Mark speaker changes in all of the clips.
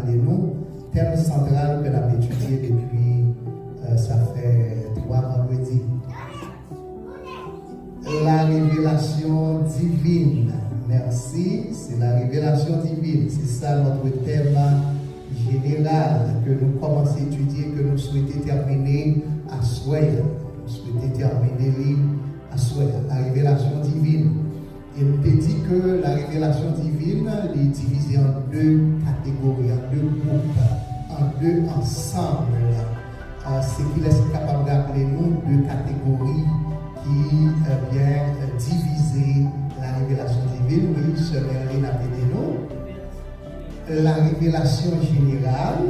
Speaker 1: de nous, thème central que nous avons étudié depuis, ça fait 3 vendredis. La révélation divine. Merci, c'est la révélation divine. C'est ça notre thème général que nous commençons à étudier, que nous souhaitons terminer à souhait. Nous souhaitons terminer à souhait. La révélation divine. Et nous te dit que la révélation divine est divisée en 2 catégories, en 2 groupes, en 2 ensembles. Ce qui laisse capable d'appeler nous 2 catégories qui vient diviser la révélation divine. Oui, ce Merlin a appelé nous. La révélation générale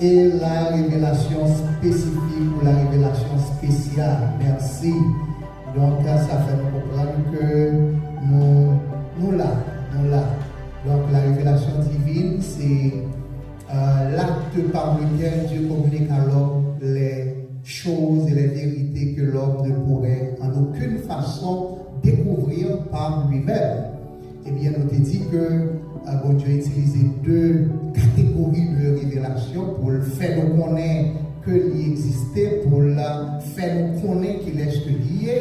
Speaker 1: et la révélation spécifique ou la révélation spéciale. Merci. Donc, ça fait nous comprendre que nous là. Donc, la révélation divine, c'est l'acte par lequel Dieu communique à l'homme les choses et les vérités que l'homme ne pourrait en aucune façon découvrir par lui-même. Eh bien, on te dit que bon Dieu a utilisé 2 catégories de révélation pour le faire nous connaître que l'il existait, pour le faire nous connaître qu'il est lié.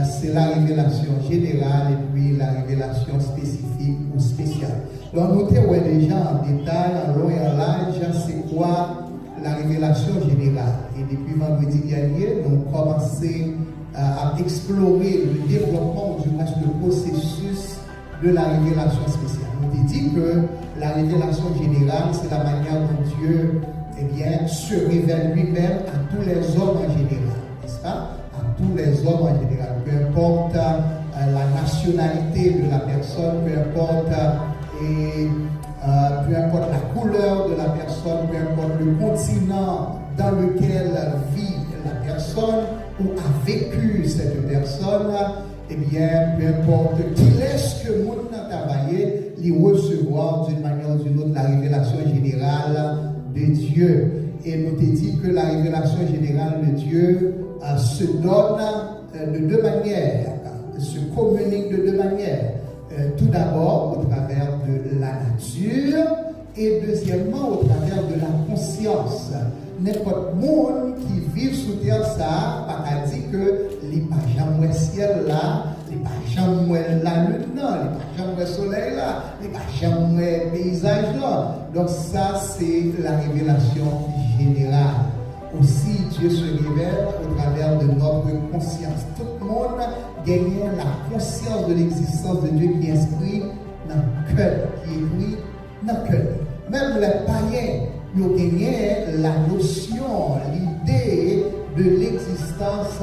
Speaker 1: C'est la révélation générale et puis la révélation spécifique ou spéciale. Donc, nous avons déjà en détail, en long et en large, c'est quoi la révélation générale. Et depuis vendredi dernier, nous avons commencé à explorer le développement, du moins le processus de la révélation spéciale. On avons dit que la révélation générale, c'est la manière dont Dieu se révèle lui-même à tous les hommes en général, n'est-ce pas? À tous les hommes en général, peu importe la nationalité de la personne, peu importe la couleur de la personne, peu importe le continent dans lequel vit la personne ou a vécu cette personne, peu importe qui laisse que le monde a travaillé, il recevoir d'une manière ou d'une autre la révélation générale de Dieu. Et nous te dit que la révélation générale de Dieu se donne de 2 manières, se communique de 2 manières. Tout d'abord au travers de la nature et deuxièmement au travers de la conscience. N'importe monde qui vit sous terre ça, pas dit que les pas jamais ciel là, les pas jamais la lune là, les pas jamais soleil là, les pas jamais paysage là. Donc ça c'est la révélation générale. Aussi Dieu se révèle au travers de notre conscience. Tout le monde gagne la conscience de l'existence de Dieu qui est inscrit dans le cœur, qui est écrit dans le cœur. Même les païens, ils ont gagné la notion, l'idée de l'existence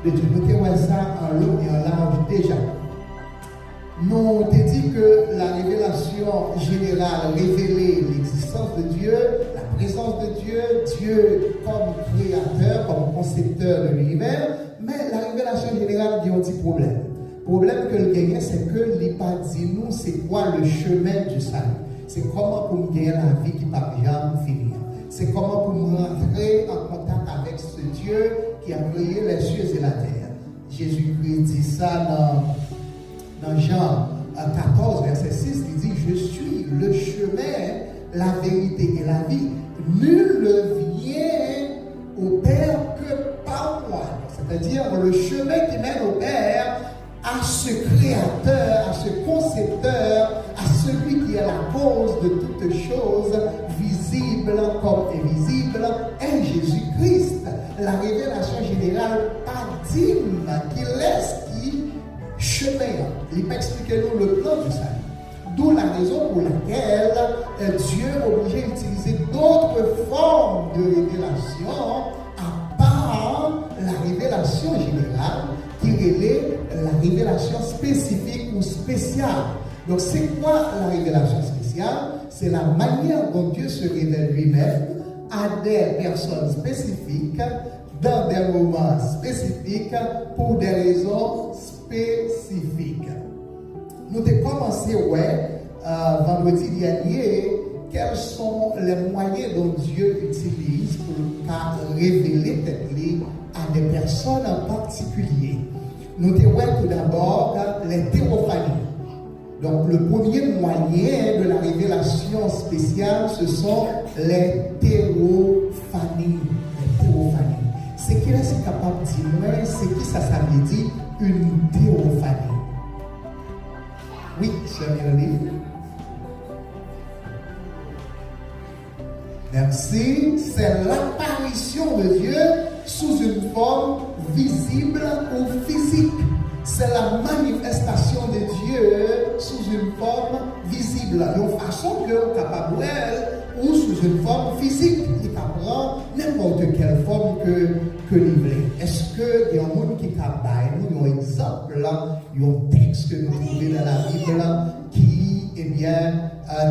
Speaker 1: de Dieu. Nous avons ça en long et en large déjà. Nous avons dit que la révélation générale révélait l'existence de Dieu, la présence de Dieu, Dieu comme créateur, comme concepteur de l'univers, mais la révélation générale dit un petit problème. Le problème que le gagnant, c'est que l'il pas dit nous, c'est quoi le chemin du salut. C'est comment pour nous gagner la vie qui ne va jamais finir. C'est comment pour nous rentrer en contact avec ce Dieu qui a créé les cieux et la terre. Jésus-Christ dit ça dans Jean 14, verset 6, il dit « Je suis le chemin, la vérité et la vie. Nul ne vient au Père que par moi. » C'est-à-dire le chemin qui mène au Père, à ce créateur, à ce concepteur, à celui qui est la cause de toutes choses, visibles comme invisibles, est Jésus-Christ. La révélation générale intime qui laisse chemin. Il va expliquer nous le plan du salut. D'où la raison pour laquelle Dieu est obligé d'utiliser d'autres formes de révélation à part la révélation générale qui relève la révélation spécifique ou spéciale. Donc c'est quoi la révélation spéciale? C'est la manière dont Dieu se révèle lui-même à des personnes spécifiques, dans des moments spécifiques, pour des raisons spécifiques. Nous avons commencé, vendredi dernier, quels sont les moyens dont Dieu utilise pour révéler tête à des personnes en particulier. Nous avons tout d'abord les théophanies. Donc, le premier moyen de la révélation apparition spéciale, ce sont les théophanies. Les théophanies. Ce qu'il est capable de dire, c'est que ça veut dire une théophanie. Oui, cher Mélanie. Merci. C'est l'apparition de Dieu sous une forme visible ou physique. C'est la manifestation de Dieu sous une forme visible. Une façon que l'on est capable de ou sous une forme physique. Il prend n'importe quelle forme que l'il. Est-ce qu'il y a un monde qui a un exemple, un texte que nous trouvons dans la Bible qui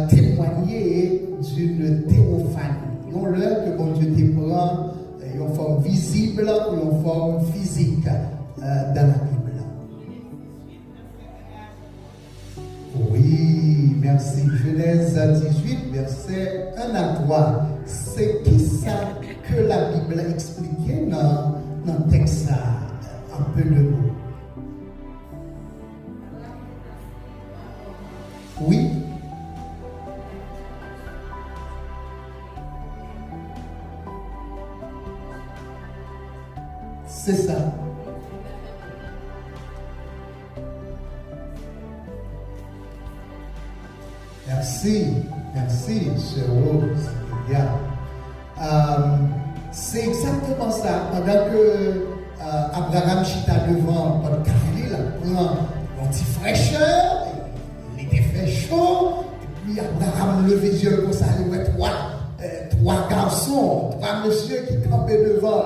Speaker 1: témoignait d'une théophanie? On l'a que bon Dieu te prend une forme visible ou une forme physique dans la Bible. Oui, merci. Genèse 18, versets 1 à 3. C'est qui ça que la Bible expliquait dans le texte un peu de mots. Oui. C'est ça. Merci, cher Rose. C'est exactement ça. Pendant que Abraham chita devant Carré, prend un petit fraîcheur, il était fait chaud, et puis Abraham levait les yeux comme ça, il voit trois garçons, trois messieurs qui campaient devant.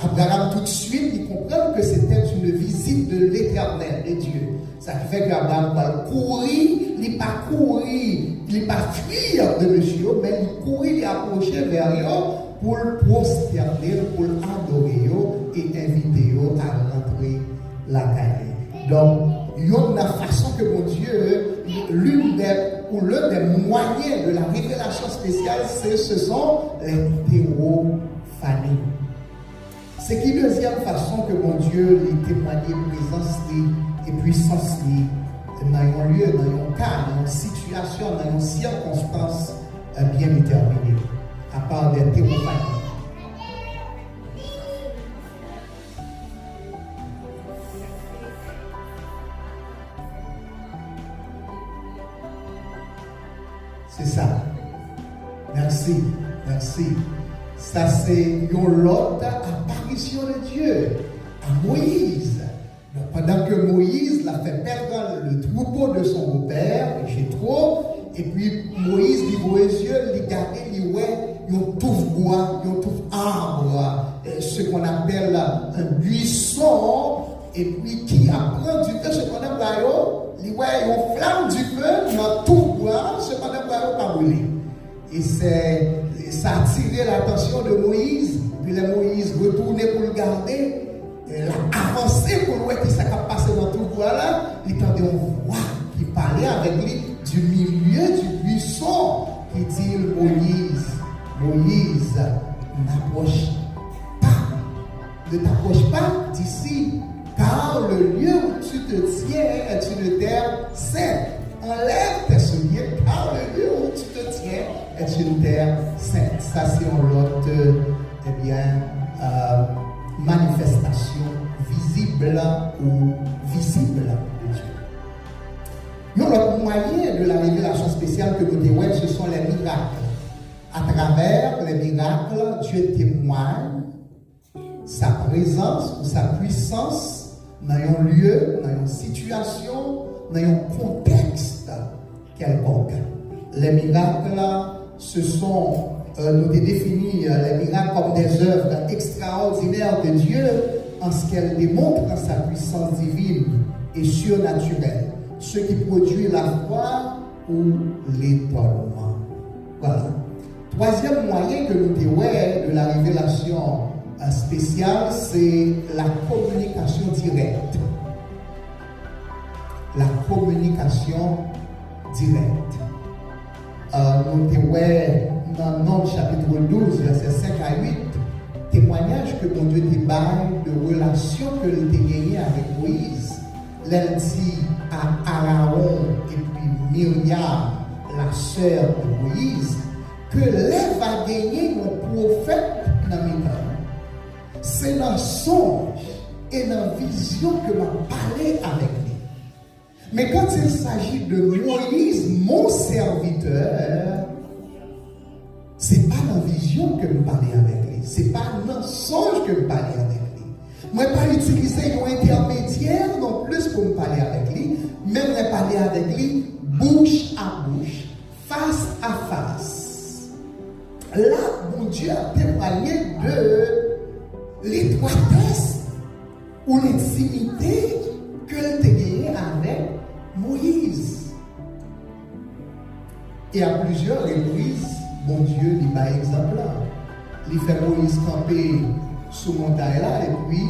Speaker 1: Abraham, tout de suite, il comprend que c'était une visite de l'Éternel, de Dieu. Ça fait qu'Abraham va courir, il pas courir, il pas fuir de monsieur, mais il courir, il approcher vers eux pour le prosterner, pour l'adorer et inviter à rentrer la caille. Donc, il y a une façon que mon Dieu, l'un des moyens de la révélation spéciale, ce sont les théophanies. C'est qui deuxième façon que mon Dieu lui témoignait présence et puissance dans un lieu, dans un cas, dans une situation, dans une circonstance bien déterminée, à part des théophanies. C'est ça. Merci. Ça, c'est une autre apparition de Dieu à Moïse. Donc, pendant que Moïse l'a fait perdre le troupeau de son beau-père, Jéthro, et puis Moïse, il voit les yeux, il regarde, il voit un tout bois, un tout arbre, ce qu'on appelle un buisson, et puis qui apprend du feu, ce qu'on appelle, il voit une flamme du feu dans tout bois, ce qu'on appelle pas brûler. Et ça a attiré l'attention de Moïse. Puis Moïse retournait pour le garder. Il a avancé pour voir qui s'est passé dans tout le bois là. Il entendait une voix qui parlait avec lui du milieu du buisson. Qui dit Moïse, n'approche pas. Ne t'approche pas d'ici. Car le lieu où tu te tiens est une terre sainte. Enlève tes souliers, car le lieu où tu te tiens est une terre sainte. Ça, c'est une autre manifestation visible ou visible de Dieu. L'autre moyen de la révélation spéciale que nous dévoilons, ce sont les miracles. À travers les miracles, Dieu témoigne sa présence ou sa puissance dans un lieu, dans une situation, dans un contexte quelconque. Les miracles, ce sont, nous définissons les miracles comme des œuvres extraordinaires de Dieu en ce qu'elles démontrent sa puissance divine et surnaturelle, ce qui produit la foi ou l'étonnement. Voilà. Troisième moyen que nous dévoilons de la révélation spéciale, c'est la communication directe. La communication directe. Nous dévoilons dans Nombre chapitre 12, versets 5 à 8, témoignage que mon Dieu déballe de relation que il a gagné avec Moïse. Elle dit à Aaron et puis Myriam, la sœur de Moïse, que l'elle va gagner mon prophète dans mes temps. C'est dans songe et dans vision que m'a parlé avec lui. Mais quand il s'agit de Moïse, mon serviteur, c'est pas dans vision que je parle avec lui. C'est pas dans songe que je parle avec lui. Moi, pas utiliser un intermédiaire non plus pour me parler avec lui, mais je parler avec lui bouche à bouche, face à face. Là, mon Dieu a témoigné de l'étroitesse ou l'intimité que tu as gagnée avec Moïse. Et à plusieurs reprises, mon Dieu dit par exemple, il fait Moïse camper sous montagne là, et puis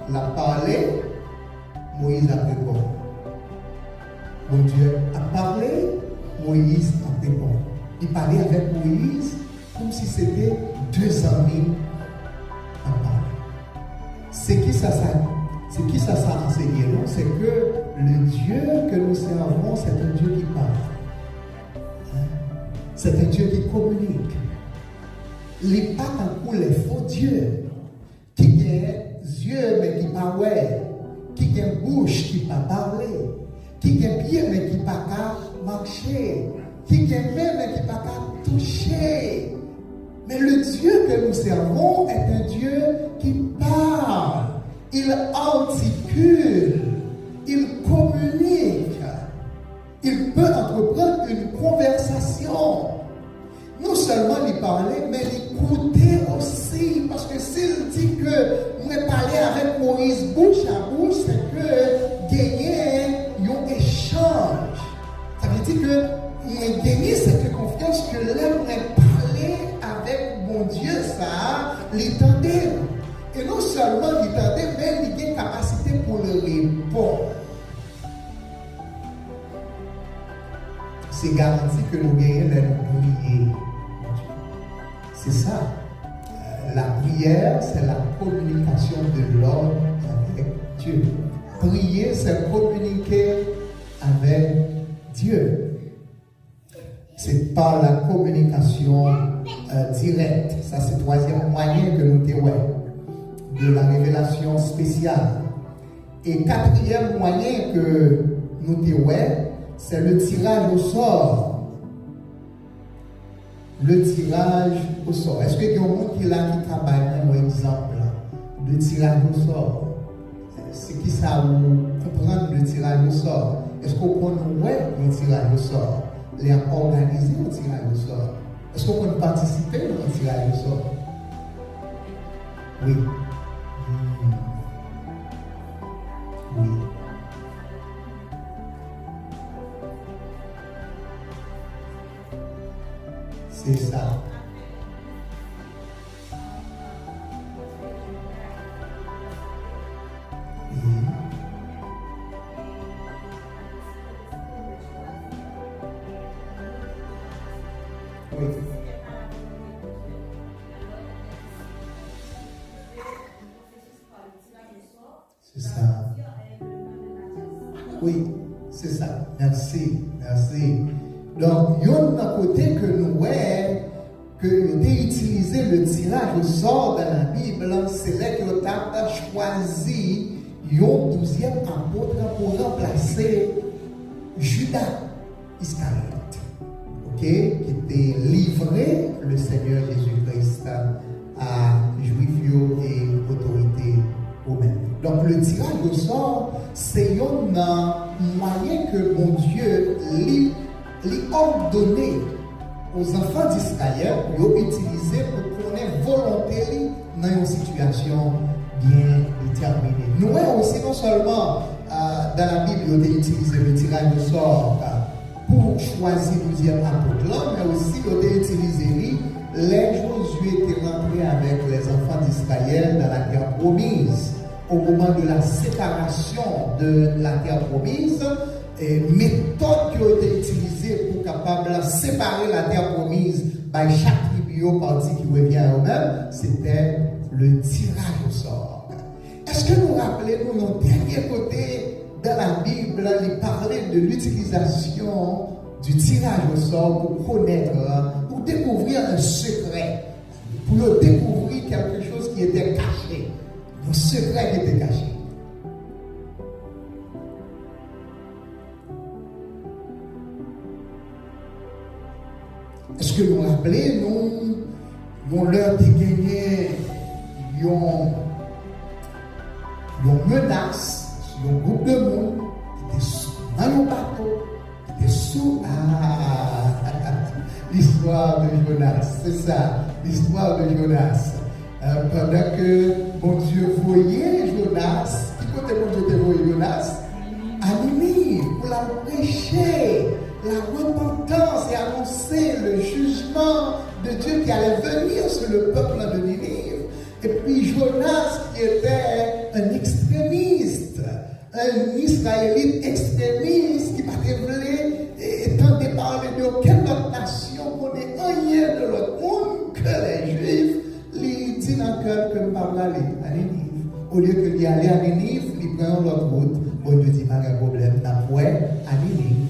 Speaker 1: il a parlé, Moïse a répondu. Mon Dieu a parlé, Moïse a répondu. Il parlait avec Moïse comme si c'était deux amis à parler. C'est qui ça a enseigné, non? C'est que le Dieu que nous servons, c'est un Dieu qui parle. C'est un Dieu qui communique. Les pas tant les faux dieux qui ont yeux mais qui ne parlent pas, qui ont bouche qui ne parle pas parler, qui ont pied mais qui ne parle pas marcher, qui ont main mais qui ne parle pas toucher. Mais le Dieu que nous servons est un Dieu qui parle. Il articule, il communique, il peut entreprendre une conversation. Non seulement lui parler, mais l'écouter aussi. Parce que s'il dit que moi parler avec Moïse bouche à bouche, c'est que gagner un échange. Ça veut dire que moi gagner cette confiance que l'homme parler avec mon Dieu, ça, l'étendait. Et non seulement l'étendait, mais il a une capacité pour le répondre. C'est garanti que nous gagnons nous prier. C'est ça. La prière, c'est la communication de l'homme avec Dieu. Prier, c'est communiquer avec Dieu. C'est par la communication directe. Ça, c'est le troisième moyen que nous avons de la révélation spéciale. Et quatrième moyen que nous avons, c'est le tirage au sort. Le tirage au sort. Est-ce qu'il y a un monde qui travaille, par exemple, de tirage au sort? C'est qui ça vous comprendre le tirage au sort? Est-ce qu'on peut le tirage au sort? Les organiser le tirage au sort? Est-ce qu'on peut participer au tirage au sort? Oui. Oui. C'est ça. Oui. C'est ça. Oui, c'est ça. Merci. Merci. Donc, il y a un côté que nous voyons que nous avons utilisé le tirage au sort dans la Bible, c'est là que nous avons choisi un 12e apôtre pour remplacer Judas Iscariote, qui était livré le Seigneur Jésus-Christ à Juifs et autorités romaines. Donc, le tirage au sort, c'est un moyen que mon Dieu lui ordonné aux enfants d'Israël pour utiliser pour qu'on ait volonté dans une situation bien déterminée. Nous aussi, non seulement dans la Bible, on a utilisé le tirage au sort pour choisir le 12e apôtre, mais aussi on a utilisé les Josué étaient rentrés avec les enfants d'Israël dans la terre promise. Au moment de la séparation de la terre promise, méthode qui ont été utilisées pour capable séparer la terre promise par chaque tribu au parti qui revient à eux-mêmes, c'était le tirage au sort. Est-ce que nous rappelez, nous, notre dernier côté de la Bible, il parlait de l'utilisation du tirage au sort pour connaître, pour découvrir un secret, pour découvrir quelque chose qui était caché, un secret qui était caché. Est-ce que nous rappelons, nous leur gagné une menace sur un groupe de monde qui était dans un bateau, qui était sous l'histoire de Jonas. C'est ça, l'histoire de Jonas. Pendant que mon Dieu voyait Jonas, qui côté mon Dieu voyait Jonas? À Ninive, pour la prêcher la repentance et annoncer le jugement de Dieu qui allait venir sur le peuple de Ninive. Et puis Jonas, qui était un extrémiste, un Israélite extrémiste qui m'a révélé étant parler d'aucune autre nation qu'on ait rien de l'autre monde que les Juifs, il dit dans le cœur que je parle à Ninive. Au lieu que d'y aller à Ninive, il prend l'autre route. Bon Dieu dit, pas de problème, n'a pas à Ninive.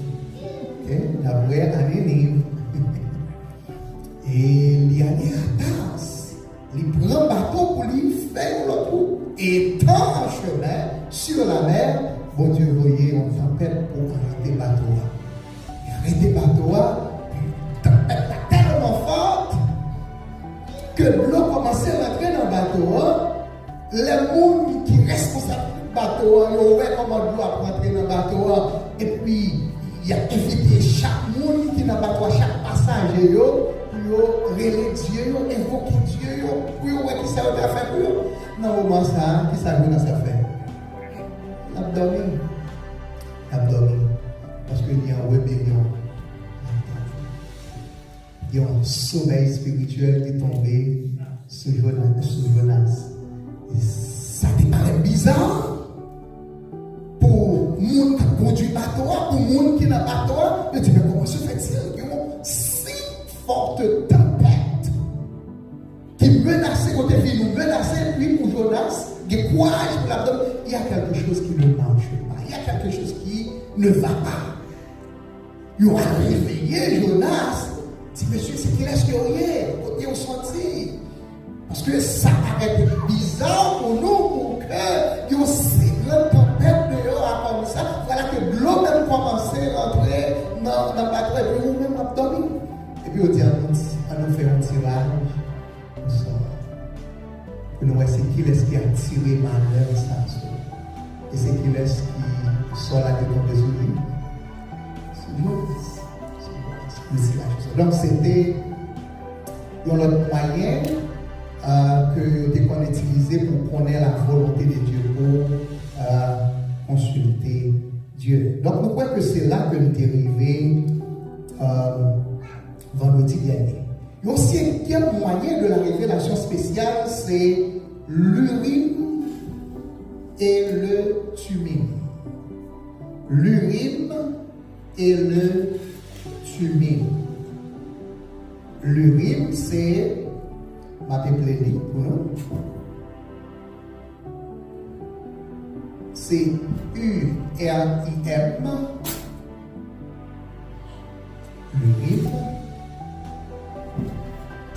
Speaker 1: D'après à Ninive. Et il y a des attaques. Il prend un bateau pour lui faire l'autre route. Et tant en chemin, sur la mer, bon Dieu voyait, on tempête pour arrêter le bateau. Et arrêter le bateau, puis tempête tellement forte que l'eau commençait à rentrer dans le bateau. Les gens qui sont responsables du bateau, ils ont ouvert comment l'eau a rentrer dans le bateau. Et puis, il a invité chaque monde qui n'a pas quoi, chaque passager, pour relayer Dieu, invoquer Dieu, pour voir qui ça a fait pour eux. Dans le moment ça, qui ça a fait? L'abdomen. Parce qu'il y a une rébellion. Il y a un sommeil spirituel qui est tombé sur Jonas. Et ça te paraît bizarre? Pour les gens qui conduisent le bateau, pour les gens qui n'ont pas de bateau, je dis, mais comment se fait-il qu'il y a une si forte tempête qui menaçait, quand elle vient nous menacer, lui pour Jonas, il y a courage pour l'abdomen, il y a quelque chose qui ne marche pas, il y a quelque chose qui ne va pas. Il a réveillé Jonas, il dit, monsieur, c'est qu'il est curieux, côté au senti. Parce que ça paraît bizarre pour nous, pour que il y a aussi grande tempête dehors comme ça. Voilà que l'eau même commençait à rentrer dans le bateau et puis nous-mêmes abdomen. Et puis on dit, on nous fait un tirage. On sort. Pour nous voir c'est qui est-ce qui a tiré malheur ça. Et c'est qui est-ce qui sort la tête de lui. C'est donc c'était un autre moyen que qu'on utilisait pour connaître la volonté de Dieu, pour consulter Dieu. Donc nous croyons que c'est là que nous sommes arrivés vendredi dernier. Il y a aussi un moyen de la révélation spéciale, c'est l'Urim et le Thummim. L'Urim et le Thummim. L'Urim, c'est ma plénie pour nous. C'est U-R-I-M. L'Urim.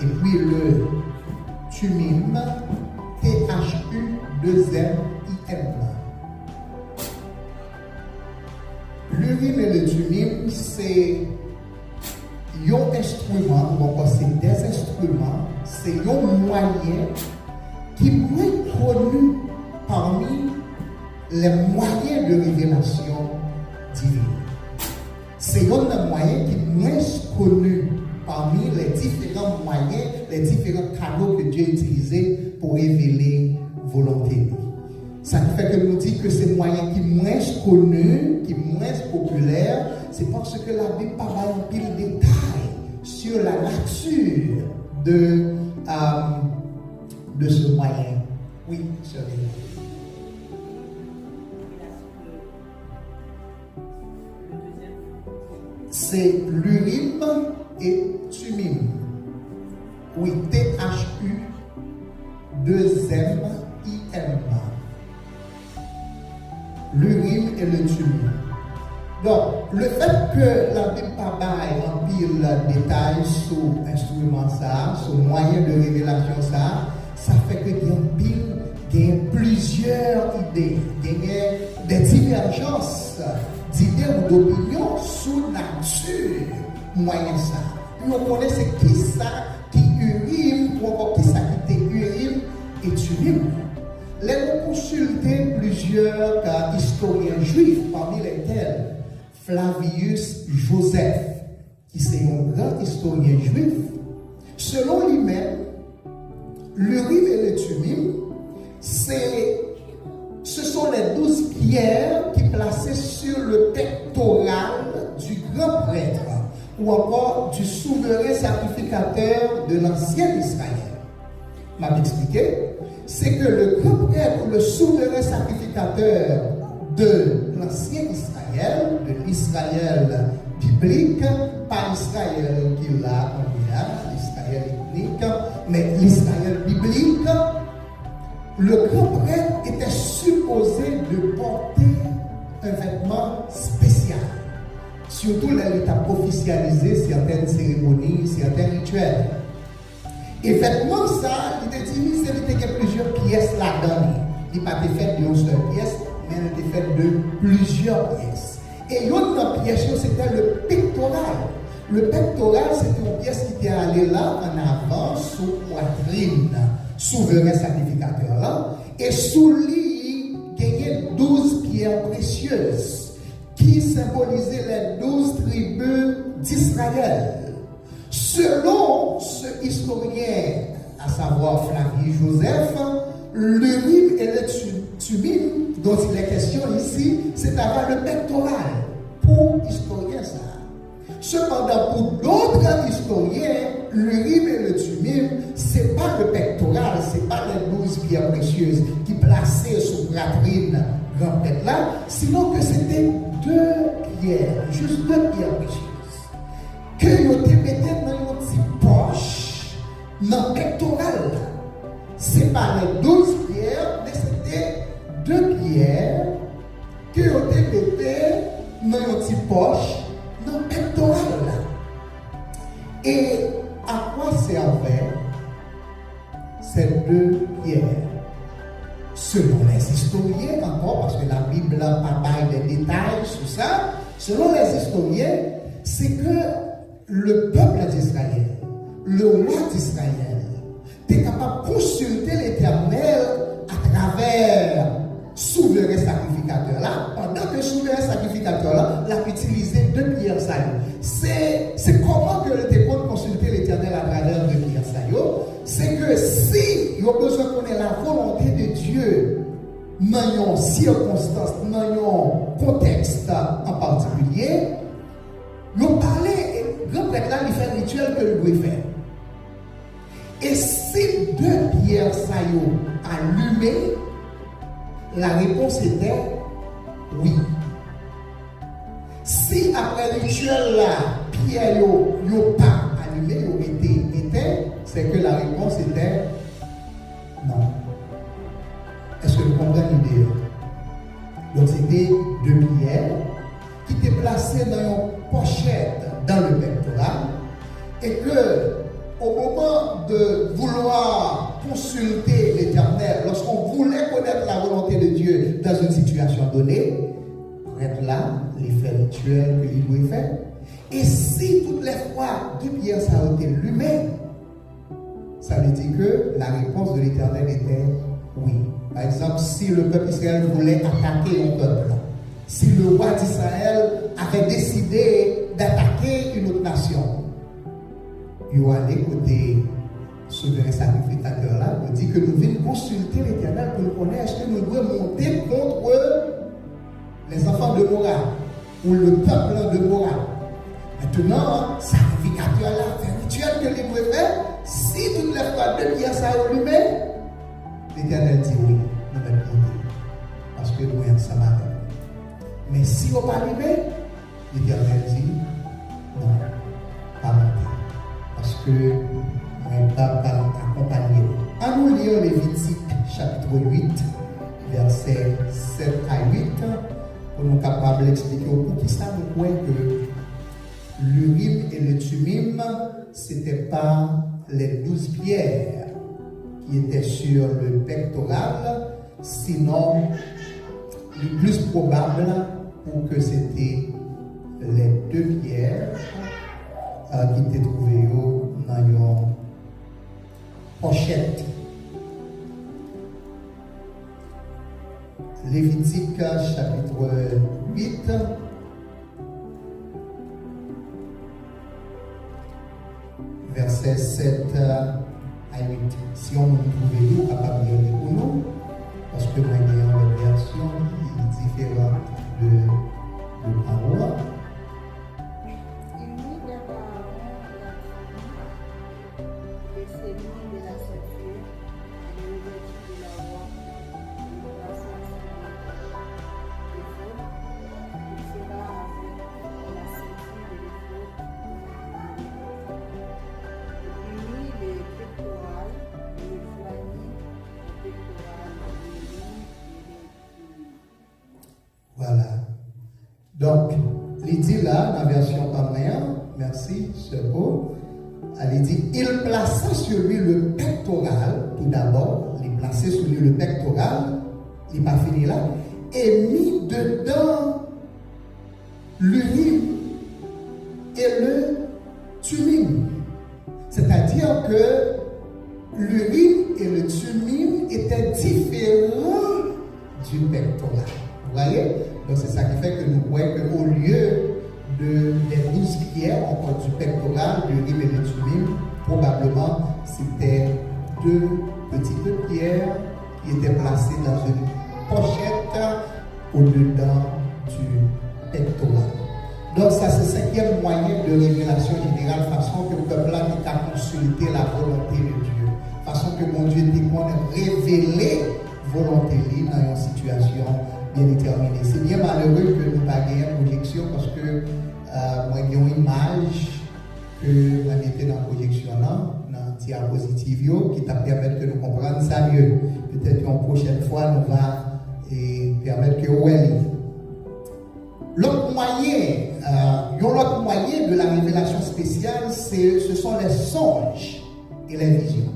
Speaker 1: Et puis le Thummim. T-H-U-2-M-I-M. L'Urim et le Thummim, c'est un instrument, ou c'est des instruments, c'est un moyen qui est moins connu parmi les moyens de révélation divine. C'est un moyen qui est moins connu parmi les différents moyens, les différents canaux que Dieu a utilisés pour révéler volonté. Ça fait que nous dit que c'est un moyen qui est moins connu, qui est moins populaire, c'est parce que la Bible parle un pile de détails sur la nature de ce moyen. Oui, chérie. C'est l'Urim et Thummim. Oui, T-H-U-2-M-I-M. L'Urim et le Thummim. Donc, le fait que la Bible pas baille en pile détails sur l'instrument ça, sur le moyen de révélation ça fait que il y a plusieurs idées, il y a des divergences d'idées ou d'opinions sur la nature moyen ça. Puis on connaît c'est qui ça qui Urim ou encore qui ça qui était Urim et Thummim. Les nous consulter plusieurs historiens juifs, parmi lesquels Flavius Joseph, qui c'est un grand historien juif. Selon lui-même, l'Urim et le Thummim, ce sont les 12 pierres qui plaçaient sur le pectoral du grand prêtre ou encore du souverain sacrificateur de l'ancien Israël. M'a expliqué, c'est que le grand prêtre ou le souverain sacrificateur de l'ancien Israël, de l'Israël biblique, pas Israël qu'il a en l'Israël ethnique, mais l'Israël biblique, le grand prêtre était supposé de porter un vêtement spécial. Surtout l'État officialisé certaines cérémonies, certains rituels. Et vêtement ça, il était dit, c'est qu'il y a plusieurs pièces là-dedans. Il n'a pas été fait d'une seule pièce, mais il était fait de plusieurs pièces. Et une autre pièce, c'était le pectoral. Le pectoral, c'était une pièce qui était allée là en avant, sous poitrine, souverain sacrificateur là. Et sous lui, il y avait 12 pierres précieuses qui symbolisaient les 12 tribus d'Israël. Selon ce historien, à savoir Flavius Joseph, l'Urim et le Thummim, dont il est question ici, c'est avoir le pectoral pour historien ça. Cependant, pour d'autres historiens, l'Urim et le Thummim, ce n'est pas le pectoral, ce n'est pas les 12 pierres précieuses qui plaçaient sous poitrine grand prêtre là, sinon que c'était 2 pierres, juste 2 pierres précieuses. Que vous te mettez dans une petite poche, dans le pectoral. Ce n'est pas les 12 pierres, mais c'était 2 pierres que vous te mettez dans une petite poche, dans le pectoral. Et à quoi servaient ces 2 pierres? Selon les historiens, encore, parce que la Bible n'a pas des détails sur ça, selon les historiens, c'est que le peuple d'Israël, le roi d'Israël, est capable de consulter l'Éternel à travers souverain sacrificateur là, pendant que le souverain sacrificateur là, l'a utilisé 2 pierres ça. C'est comment que le démon consulter l'Éternel à travers 2 pierres ça. C'est que si il y a besoin qu'on ait la volonté de Dieu dans une circonstance, dans un contexte en particulier, nous parlons. Le prêtre là, il fait un rituel que nous devons faire. Et si 2 pierres saillot allumées, la réponse était oui. Si après le rituel là, pierre yo pas allumé, yo été éteint, c'est que la réponse était non. Est-ce que vous comprenez l'idée? Donc c'était 2 pierres qui étaient placées dans une pochette dans le pectoral, et que au moment de vouloir consulter l'Éternel, lorsqu'on voulait connaître la volonté de Dieu dans une situation donnée, prêtre là, les faits rituels qu'il doit faire. Et si toutes les fois 2 pierres ça a été allumées, ça veut dire que la réponse de l'Éternel était oui. Par exemple, si le peuple Israël voulait attaquer un peuple, si le roi d'Israël avait décidé d'attaquer une autre nation, il va aller côté souverain sacrificateur là, il dit que nous venons consulter l'Éternel pour nous connaître est-ce que nous devons monter contre les enfants de Moab ou le peuple de Moab. Maintenant, sacrificateur là, fait un rituel que les doit faire. Si toutes les fois 2 pierres ça allumé, l'Éternel dit oui, nous allons monter parce que nous sommes Samaria. Mais si on ne pas allumé, l'Éternel dit non, pas monter. Parce que on n'est pas accompagné. À nous lire Lévitique chapitre 8, versets 7 à 8, pour nous capables d'expliquer pour qui ça nous croit que l'Urim et le Thummim, ce n'étaient pas les 12 pierres qui étaient sur le pectoral, sinon le plus probable pour que c'était les 2 pierres qui étaient trouvées dans une pochette. Lévitique chapitre 8. Versets 7 à 8. Si on nous trouve nous, capable de lire pour nous, parce que moi, j'ai une version différente de parole.
Speaker 2: Il mit d'abord la tribu, les sémilles de la ceinture et les revêtus de la robe, et le plaça sur l'éphod. Il sera avec la ceinture de l'éphod. Il mit les pectorales et les flanilles aux pectorales, les lignes et les lignes.
Speaker 1: Voilà. Donc, il dit là, dans la version parléenne, merci, Sœur O, elle dit, il plaça sur lui le pectoral, tout d'abord, il plaçait sur lui le pectoral, il n'a pas fini là, et mit dedans l'Urim et le Thummim. C'est-à-dire que l'Urim et le Thummim étaient différents du pectoral. Vous voyez? Donc c'est ça qui fait que nous voyons qu'au lieu des 12 pierres, encore du pectoral, l'Urim et le Thummim, probablement c'était 2 petites pierres qui étaient placées dans une pochette au-dedans du pectoral. Donc ça c'est le 5e moyen de révélation générale, façon que le peuple a consulté la volonté de Dieu, façon que mon Dieu dit qu'on a révélé volonté dans une situation bien déterminée. C'est bien malheureux que nous n'ayons pas une projection parce que moi j'ai une image que moi j'étais dans la projection dans la diapositive qui t'a permis que nous comprenions ça mieux. Peut-être qu'une prochaine fois nous va permettre que vous lire. L'autre moyen de la révélation spéciale, ce sont les songes et les visions.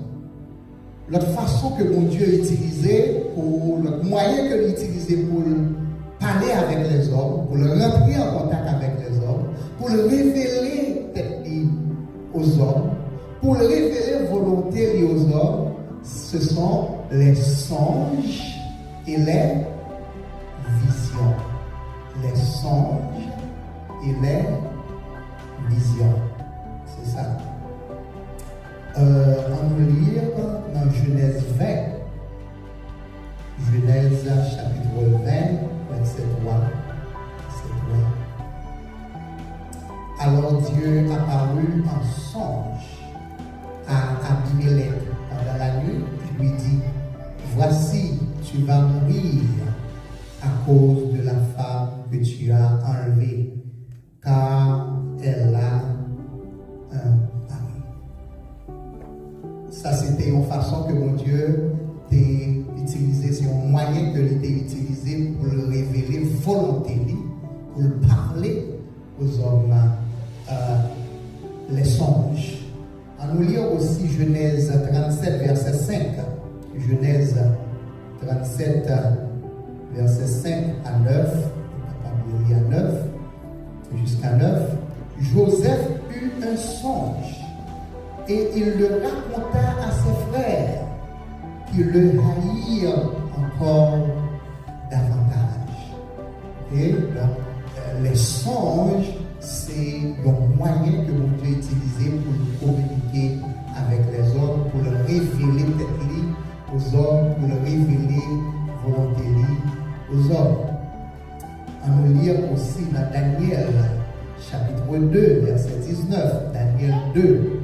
Speaker 1: L'autre façon que mon Dieu utilisait, l'autre moyen que utilisait pour parler avec les hommes, pour le rentrer en contact avec les hommes, pour le révéler aux hommes, pour le révéler volonté aux hommes, ce sont les songes et les visions. Les songes et les visions. C'est ça. On nous lire dans Genèse 20. Genèse chapitre 20, verset 3. Alors Dieu apparut en songe à Abimelech pendant la nuit et lui dit, voici, tu vas mourir à cause de la femme que tu as enlevée, car elle a un mari. Ça, c'était une façon que mon Dieu t'a utilisé, c'est un moyen que il t'a utilisé pour le révéler volonté, pour le parler aux hommes, les songes. On nous lit aussi Genèse 37, verset 5. Genèse 37, verset 5 à 9, à 9, jusqu'à 9, Joseph eut un songe et il le raconta à ses frères qui le haïrent encore davantage. Et donc, les songes, c'est un moyen que mon Dieu utilisé pour communiquer avec les hommes, pour le révéler peut-être aux hommes, pour le révéler volonté aux hommes. On nous lire aussi dans Daniel, chapitre 2, verset 19. Daniel 2.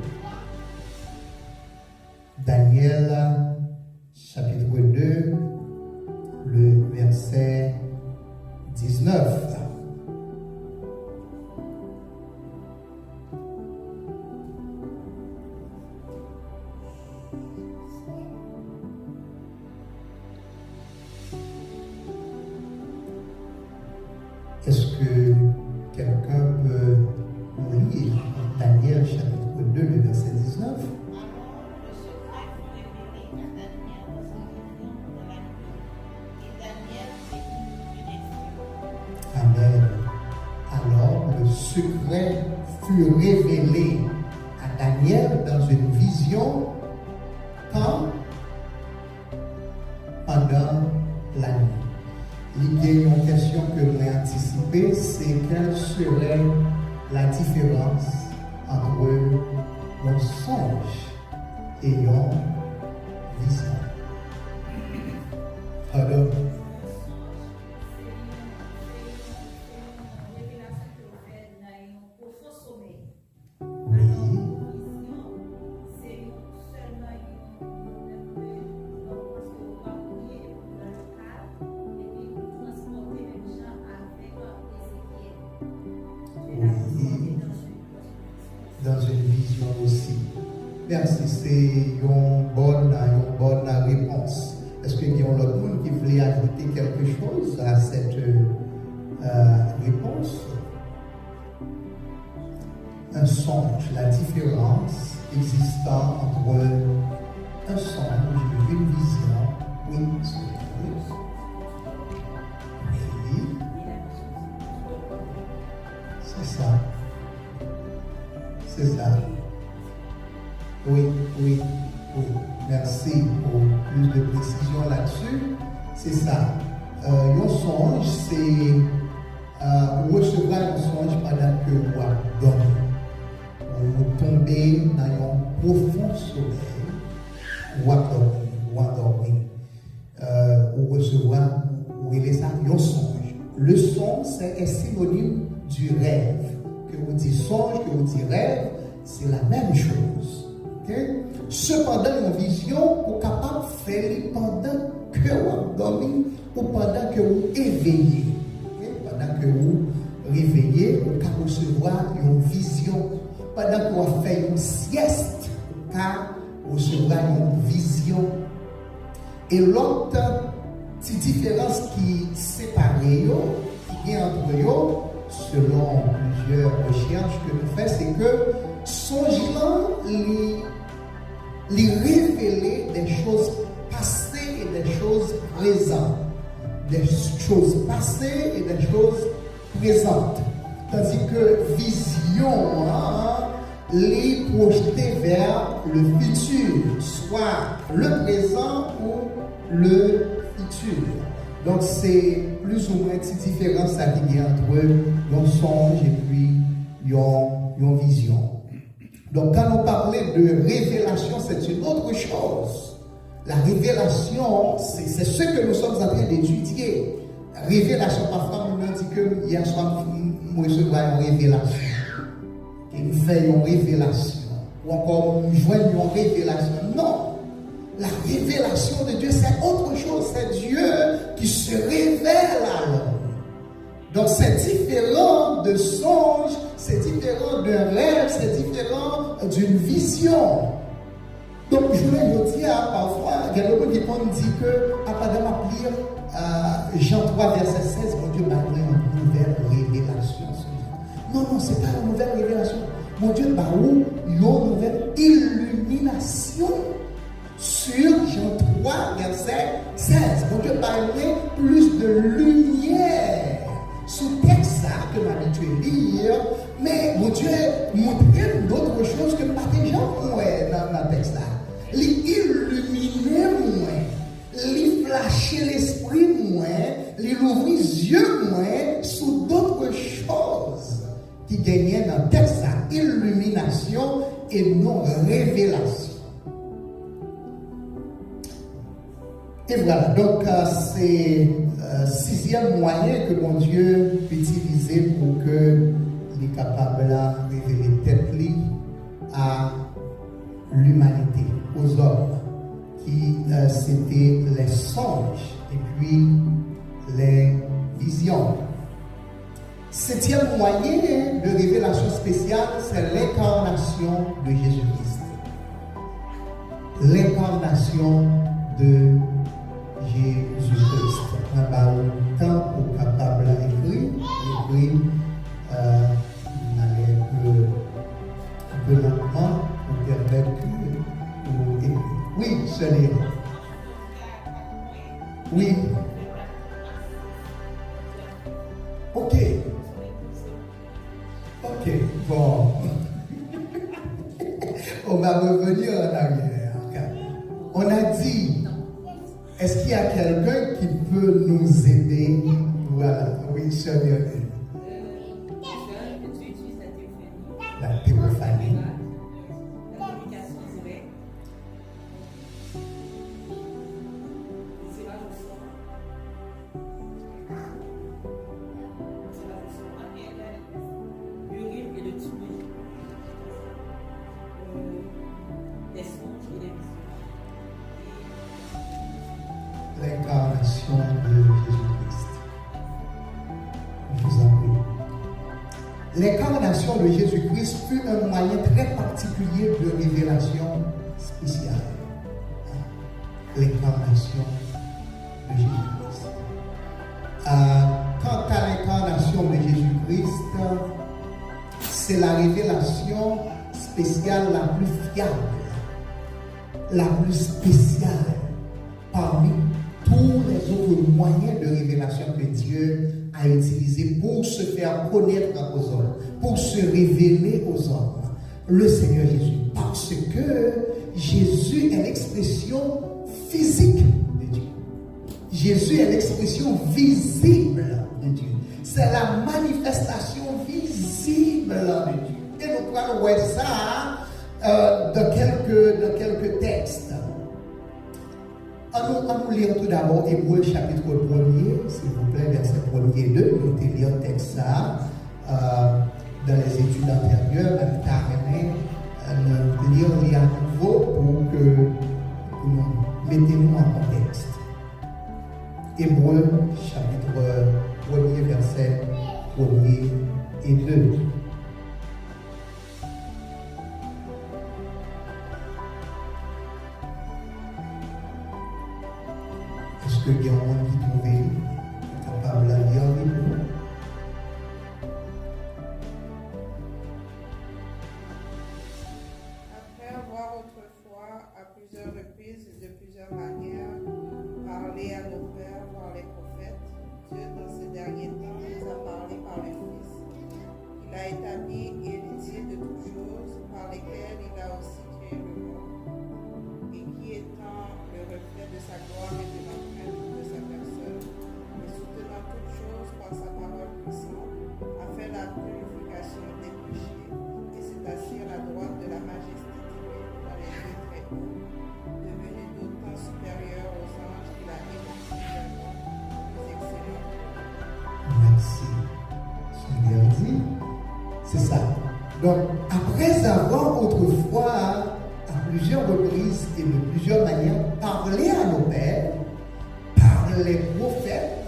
Speaker 1: Daniel, chapitre 2, le verset 19. fut révélé à Daniel dans une vision quand? Pendant la nuit. Il y a une question que je vais anticiper, c'est quelle serait la différence entre un songe et une vision. Alors, dans une vision aussi. Merci, c'est une bonne réponse. Est-ce qu'il y a l'autre monde qui voulait ajouter quelque chose à cette réponse? Un songe, la différence existant entre un songe et une vision. Oui, c'est ça. C'est ça. Oui. Merci pour plus de précision là-dessus. C'est ça. Un songe, c'est recevoir un songe pendant que vous dormez. Vous tombez dans un profond sommeil, vous endormez. Vous recevoir, vous ça, un songe. Le songe, c'est synonyme du rêve. Que vous dites songe, que vous dites rêve, c'est la même chose. Okay? Cependant, une vision, vous êtes capable de faire pendant que vous dormez ou pendant que vous éveillez. Okay? Pendant que vous réveillez, vous pouvez recevoir une vision. Pendant que vous faites une sieste, vous pouvez recevoir une vision. Et l'autre petite différence qui sépare, qui est entre eux, selon plusieurs recherches que nous faisons, c'est que songe-là les révéler des choses passées et des choses présentes. Des choses passées et des choses présentes. Tandis que vision, les projeter vers le futur, soit le présent ou le futur. Donc c'est plus ou moins une différence qui est entre un songe et puis une vision. Donc quand on parlait de révélation, c'est une autre chose. La révélation, c'est ce que nous sommes en train d'étudier. Révélation, parfois on dit que hier soir, nous recevons une révélation. Et nous faisons une révélation. Ou encore nous joignons une révélation. Non. La révélation de Dieu, c'est autre chose. C'est Dieu qui se révèle à l'homme. Donc c'est différent de songe, c'est différent d'un rêve, c'est différent d'une vision. Donc je voulais vous dire, parfois, il y a des gens qui disent que, après d'avoir lire Jean 3, verset 16, mon Dieu m'a donné une nouvelle révélation. Non, ce n'est pas une nouvelle révélation. Mon Dieu m'a donné une nouvelle illumination. Sur Jean 3, verset 16. Mon Dieu parlait plus de lumière sur le texte que m'a habitué à lire, mais mon Dieu montrait d'autres choses que pas déjà dans le texte. Il illuminait moins, il flashait l'esprit moins, il ouvrit les yeux moins sur d'autres choses qui gagnaient dans le texte. Illumination et non révélation. Et voilà, donc c'est le sixième moyen que mon Dieu peut utiliser pour que il est capable de révéler tête à l'humanité, aux hommes, qui c'était les songes et puis les visions. Septième moyen de révélation spéciale, c'est l'incarnation de Jésus-Christ. L'incarnation de Jésus-Christ. On a le temps pour capable d'écrire, un peu lentement pour permettre que oui, c'est les. Oui. Ok, bon. On va revenir en arrière. On a dit, est-ce qu'il y a quelqu'un qui peut nous aider? Voilà, oui, je viens. La théophanie.
Speaker 2: La communication directe. Le tirage au sort. Le tirage au sort. L'urine et le tubule. Les songes et les visions.
Speaker 1: L'incarnation de Jésus-Christ. Je vous en prie. L'incarnation de Jésus-Christ fut un moyen très particulier de révélation spéciale. L'incarnation de Jésus-Christ. Quant à l'incarnation de Jésus-Christ, c'est la révélation spéciale la plus fiable, la plus spéciale parmi tous les autres moyens de révélation que Dieu a utilisé pour se faire connaître aux hommes, pour se révéler aux hommes. Le Seigneur Jésus, parce que Jésus est l'expression physique de Dieu. Jésus est l'expression visible de Dieu. C'est la manifestation visible de Dieu. Et nous allons voir ça dans quelques textes. On lire tout d'abord Hébreux chapitre 1er, s'il vous plaît, verset 1er et 2. Nous allons lire le texte ça dans les études antérieures, même carrément, nous lire à nouveau pour que nous mettons en contexte. Hébreux chapitre 1er, verset 1er et 2. Est-ce qu'il y a un monde qui trouve capable de lire avec nous?
Speaker 2: Après avoir autrefois, à plusieurs reprises et de plusieurs manières, parlé à nos pères par les prophètes, Dieu, dans ces derniers temps, nous a parlé par le Fils. Il a établi héritier de toutes choses, par lesquelles il a aussi créé le monde, et qui étant le reflet de sa gloire et de l'empreinte de sa personne, et soutenant toutes choses par sa parole puissante, a fait la purification des péchés, et s'est assis à la droite de la majesté divine dans les lieux très hauts, devenu d'autant supérieur aux anges qu'il a élevé également plus excellents.
Speaker 1: Merci. Seigneur dit, c'est ça. Donc, après avoir autrefois, à plusieurs reprises et de plusieurs manières, parlé à nos pères, par les prophètes,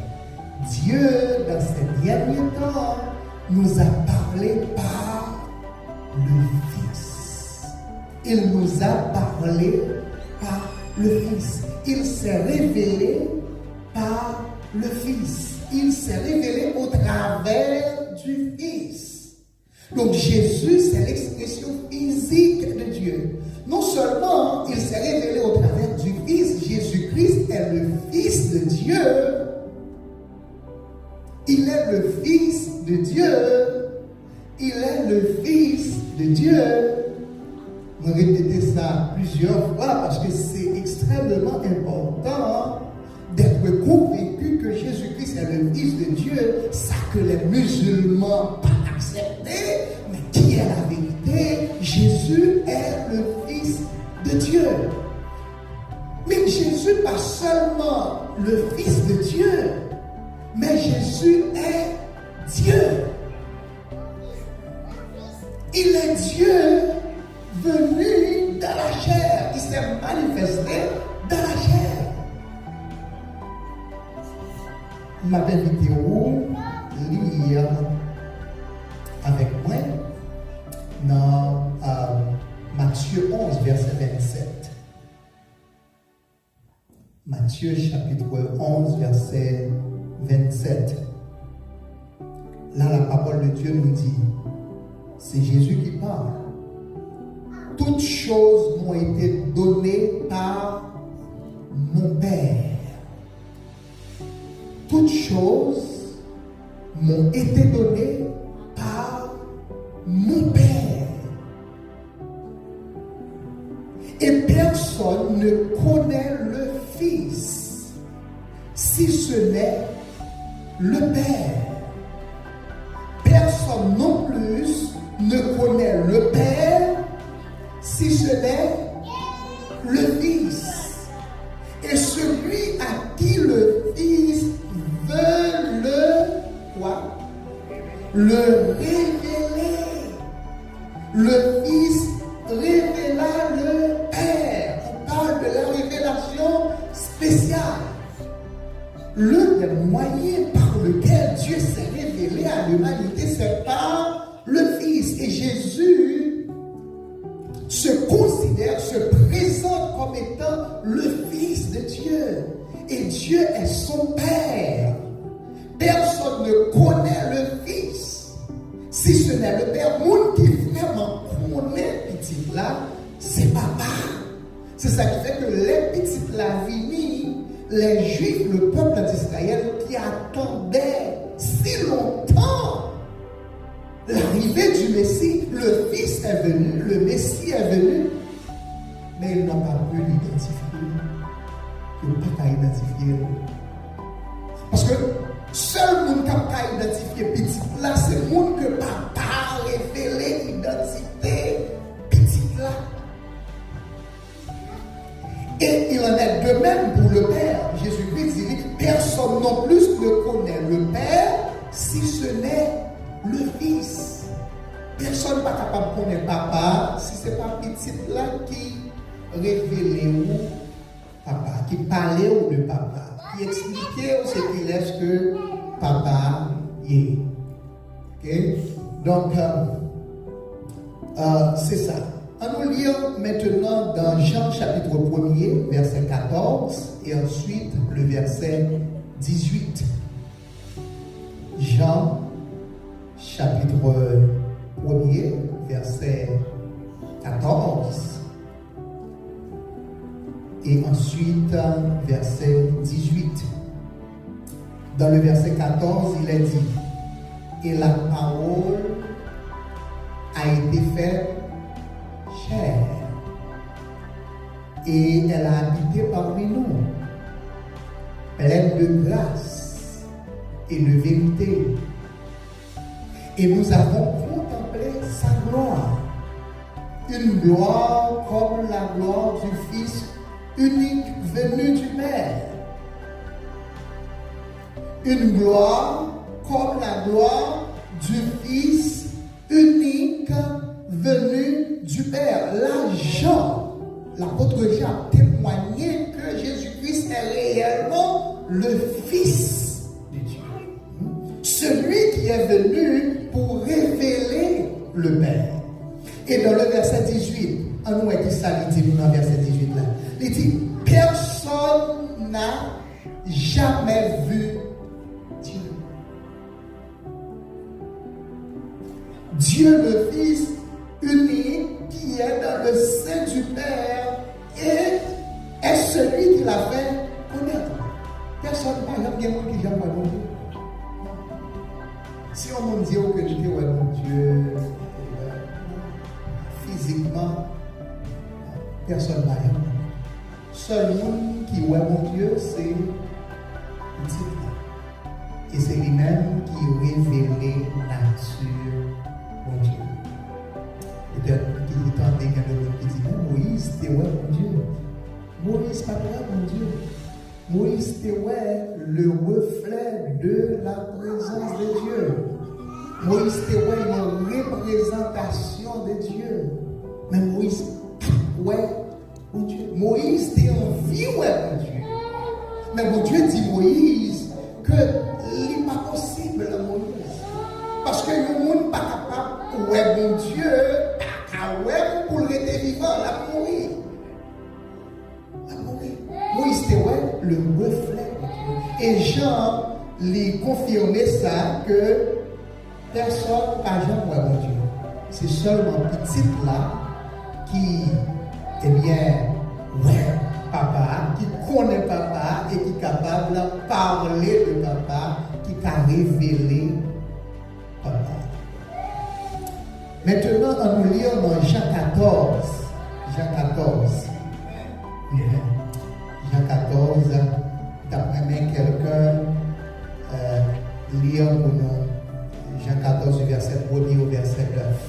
Speaker 1: Dieu, dans ces derniers temps, nous a parlé par le Fils. Il nous a parlé par le Fils. Il s'est révélé par le Fils. Il s'est révélé au travers du Fils. Donc Jésus, c'est l'expression physique de Dieu. Non seulement il s'est révélé au travers du Fils, Jésus-Christ est le Fils de Dieu. Il est le Fils de Dieu. Il est le Fils de Dieu. On répéter ça plusieurs fois parce que c'est extrêmement important d'être convaincu que Jésus-Christ est le Fils de Dieu, ça que les musulmans pas accepté, mais qui est la vérité? Jésus est le Fils de Dieu. Mais Jésus pas seulement le Fils de Dieu, mais Jésus est Dieu. Il est Dieu venu dans la chair. Il s'est manifesté dans la chair. Ma belle vidéo, lire avec moi dans Matthieu 11, verset 27. Matthieu chapitre 11, verset 27. Là, la parole de Dieu nous dit, c'est Jésus qui parle. Toutes choses m'ont été données par mon Père. Toutes choses m'ont été données par mon Père. Et personne ne connaît le Fils, si ce n'est le Père. Personne non plus ne connaît le Père, si ce n'est le Fils. Et celui à qui le Fils veut le quoi? Le révéler. Le Fils révéla le Père. On parle de la révélation spéciale. L'un des moyens par lequel Dieu s'est révélé à l'humanité, c'est par le Fils. Et Jésus se considère, se présente comme étant le Fils de Dieu. Et Dieu est son Père. Personne ne connaît le Fils, si ce n'est le Père. Monde qui vraiment connaît petit là, c'est papa. C'est ça qui fait que les petites là vini, les Juifs, le peuple d'Israël qui attendait si longtemps l'arrivée du Messie, le Fils est venu, le Messie est venu, mais ils n'ont pas pu l'identifier. Ils n'ont pas identifié. Parce que seul monde qui a identifié petit là, c'est le monde que papa a révélé l'identité petit là. Et il en est de même pour le Père. Jésus-Christ dit, personne non plus ne connaît le Père si ce n'est le Fils. Personne n'est pas capable de connaître papa si ce n'est pas petit là qui révélait ou papa, qui parlait ou de papa, qui expliquait ou ce qu'il est que papa est. Okay? Donc, c'est ça. On nous lire maintenant dans Jean chapitre 1er, verset 14, et ensuite le verset 18. Jean chapitre 1er, verset 14, et ensuite verset 18. Dans le verset 14, il est dit, et la parole a été faite chair, et elle a habité parmi nous, pleine de grâce et de vérité. Et nous avons contemplé sa gloire, une gloire comme la gloire du Fils unique venu du Père. Une gloire comme la gloire du Fils unique venu du Père. Là, Jean, l'apôtre Jean, a témoigné que Jésus-Christ est réellement le Fils de Dieu. Celui qui est venu pour révéler le Père. Et dans le verset 18, on nous dit ça, il dit dans le verset 18 là. Il dit, personne n'a jamais vu Dieu. Dieu le Fils unique qui est dans le sein du Père et est celui qui l'a fait connaître. Personne, par exemple, il y a quelqu'un qui jamais vu mon Dieu. Si on me dit que je dis, ouais, mon Dieu, physiquement, personne n'a rien. Seul monde qui voit mon Dieu, c'est petit. Et c'est lui-même qui révèle nature mon Dieu. Peut-être qu'il est en train de dire, Moïse, t'es ouais mon Dieu. Moïse, pas toi mon Dieu. Moïse, t'es ouais le reflet de la présence de Dieu. Moïse, t'es ouais une représentation de Dieu. Mais Moïse, ouais mon Dieu. Moïse, t'es en vie, ouais mon Dieu. Mais mon Dieu dit Moïse que il n'est pas possible, Moïse. Parce que le monde n'est pas capable, ouais mon Dieu, ouais pour le rester vivant, la mourir. Moïse était ouais, le reflet de Dieu. Et Jean lui confirmait ça que personne n'a jamais ouais mon Dieu. C'est seulement petit là qui, eh bien, ouais, papa, qui connaît papa et qui est capable de parler de papa, qui a révélé papa. Maintenant, on nous lit dans Jean 14. Jean 14. Jean 14, d'après quelqu'un lire pour nous Jean 14 du verset 1er au verset 9.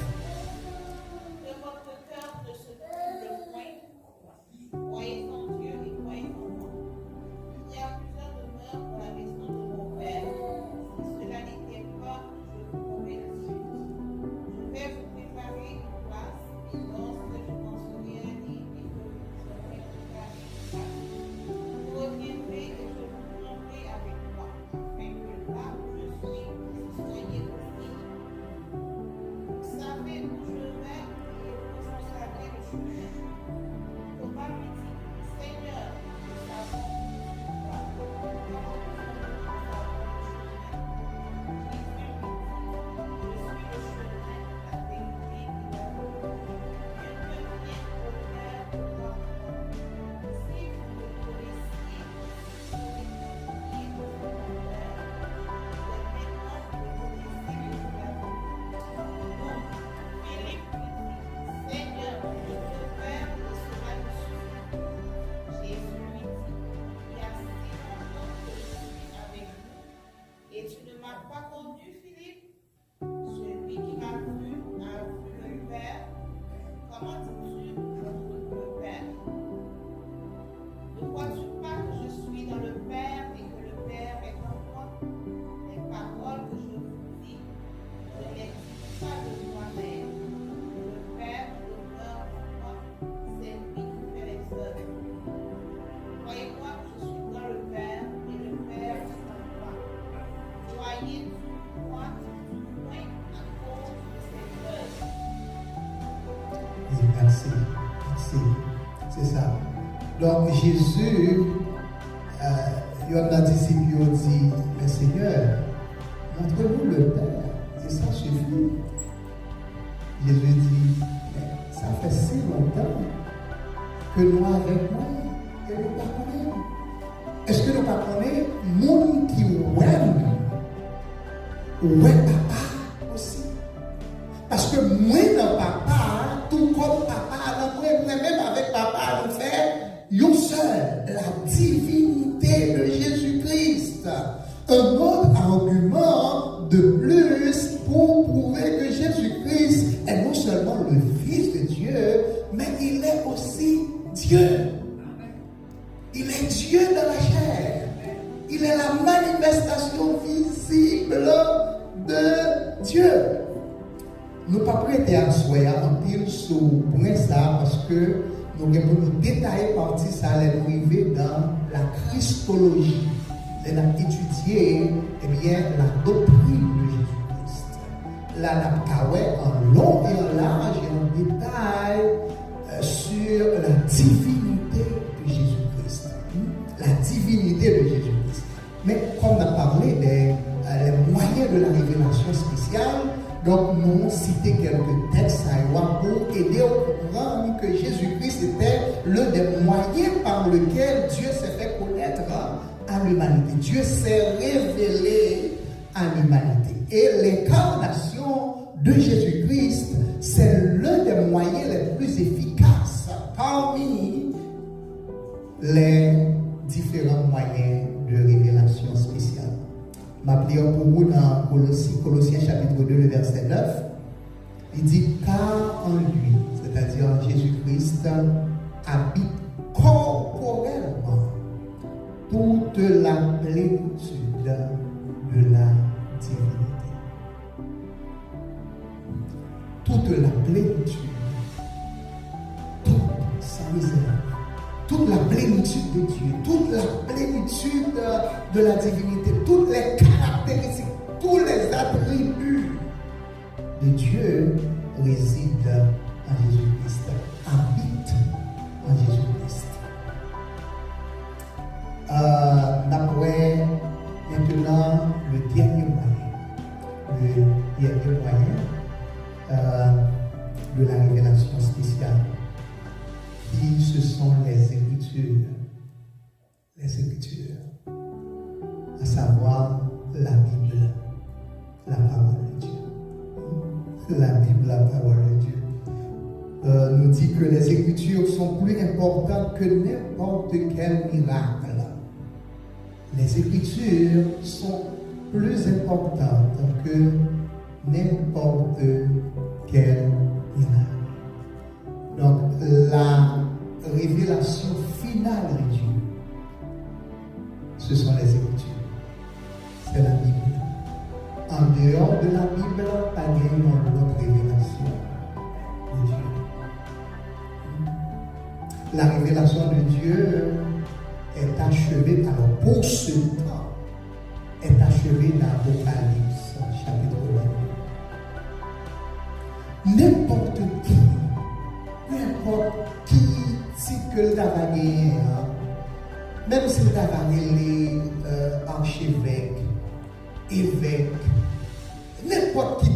Speaker 1: Merci. C'est ça. Donc Jésus, il y a un disciple qui dit, mais Seigneur, montre-nous le Père, et ça suffit. Jésus dit, mais ça fait si longtemps que nous avec moi, et nous pas connaissons. Est-ce que nous pas connaissons monde qui ouais papa aussi? Parce que moi dans papa, tout comme papa, même avec papa, nous fait une seule, la divinité de Jésus-Christ. Un autre argument de plus pour prouver que Jésus-Christ est non seulement le Fils de Dieu, mais il est aussi Dieu. Il est Dieu dans la chair. Il est la manifestation visible de Dieu. Nous ne pouvons pas prêter à soi en pile sur ça parce que nous devons nous détailler partie ça, les arriver dans la Christologie. Nous avons étudié la doctrine de Jésus-Christ. Là, nous avons en long et en large et en détail sur la divinité de Jésus-Christ. La divinité de Jésus-Christ. Mais comme on a parlé des moyens de la révélation spéciale, donc nous citer quelques textes pour aider à comprendre que Jésus-Christ était l'un des moyens par lesquels Dieu s'est fait connaître à l'humanité. Dieu s'est révélé à l'humanité. Et l'incarnation de Jésus-Christ, c'est l'un des moyens les plus efficaces parmi les différents moyens de révélation spéciale. Ma prière pour vous dans Colossiens chapitre 2, le verset 9, il dit car en lui, c'est-à-dire en Jésus-Christ, habite corporellement toute la plénitude de la divinité. Toute la plénitude, toute sans réserve. Toute la plénitude de Dieu, toute la plénitude de la divinité, toutes les caractéristiques, tous les attributs de Dieu résident en Jésus-Christ, habitent en Jésus-Christ. Maintenant le dernier moyen de la révélation spéciale. Qui ce sont les Écritures, à savoir la Bible, la parole de Dieu. La Bible, la parole de Dieu. dit que les Écritures sont plus importantes que n'importe quel miracle. Les Écritures sont plus importantes que n'importe quel miracle. Donc, la révélation finale de Dieu, ce sont les Écritures. C'est la Bible. En dehors de la Bible, pas d'une autre révélation de Dieu. La révélation de Dieu est achevée, alors pour ce temps, est achevée dans l'Apocalypse, chapitre 1. N'importe qui, peu importe qui, si que le gagné, même si le gagné les archevêques, évêques, n'importe qui,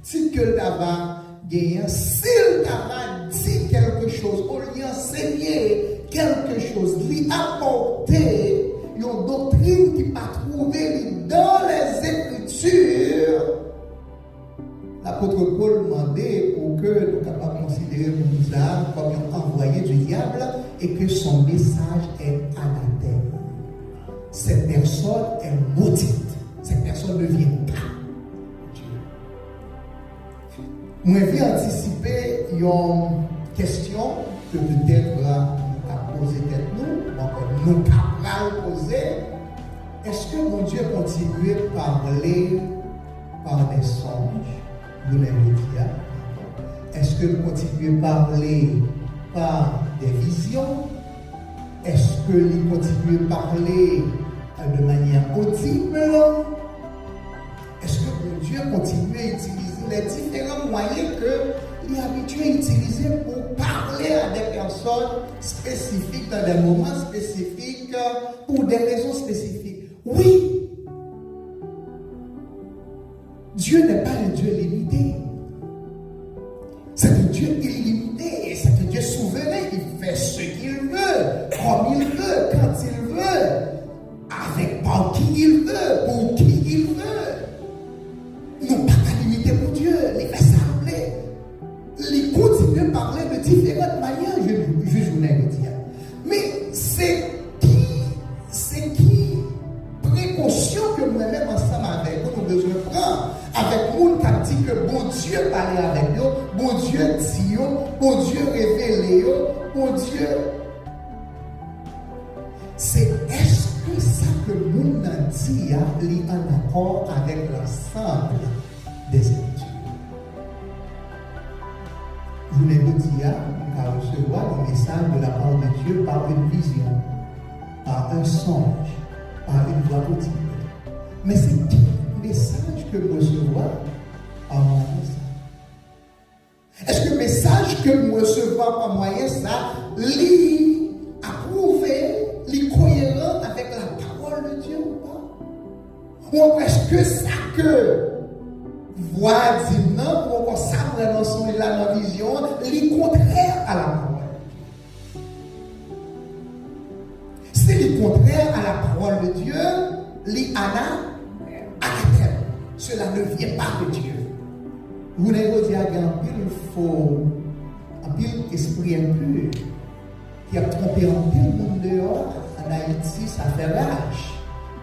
Speaker 1: si que le gagné, s'il a dit quelque chose, ou lui enseigné quelque chose, lui apporter une doctrine qui va trouver dans les Écritures, l'apôtre Paul demandait pour que nous soyons capables de considérer Moussa comme un envoyé du diable et que son message est anathème. Cette personne est maudite. Cette personne ne vient pas. Moi, je vais anticiper une question que peut-être nous avons posée nous avons posé. Est-ce que mon Dieu continue à parler par des songes? Nous l'avons dit. Est-ce que continue à parler par des visions? Est-ce qu'il continue à parler de manière audible? Est-ce que mon Dieu continue à utiliser les différents moyens qu'il est habitué à utiliser pour parler à des personnes spécifiques dans des moments spécifiques pour des raisons spécifiques? Oui. Dieu n'est pas un Dieu limité. C'est un Dieu illimité. C'est un Dieu souverain. Il fait ce qu'il veut, comme il veut, quand il veut, avec par qui il veut, pour qui il veut. Nous ne pas limité pour Dieu. Il fait sembler. Il continue à parler de différentes manières. Je vous l'ai dit. Mais c'est qui précaution que moi-même ensemble avec nous avons besoin de prendre. Avec nous qui a dit que bon Dieu parlait avec nous, bon Dieu dit, bon Dieu révélé, bon Dieu. C'est est-ce que ça que nous avons dit est en accord avec l'ensemble des Écritures? Vous l'avez dit, à recevoir le message de la part de Dieu par une vision, par un songe, par une voix audible. Mais c'est qui le message que nous recevons par moyen ça? Est-ce que le message que nous recevons par moyen ça, lit approuvé, lit cohérent avec la parole de Dieu ou pas? Ou est-ce que ça que voix dit non, ou encore ça dans son là dans la vision, lit contraire à la parole? Si lit contraire à la parole de Dieu, lit anathème. Cela ne vient pas de Dieu. Vous n'avez pas dit à il faut un pile esprit impur qui a trompé un pile monde dehors. En Haïti, ça fait rage.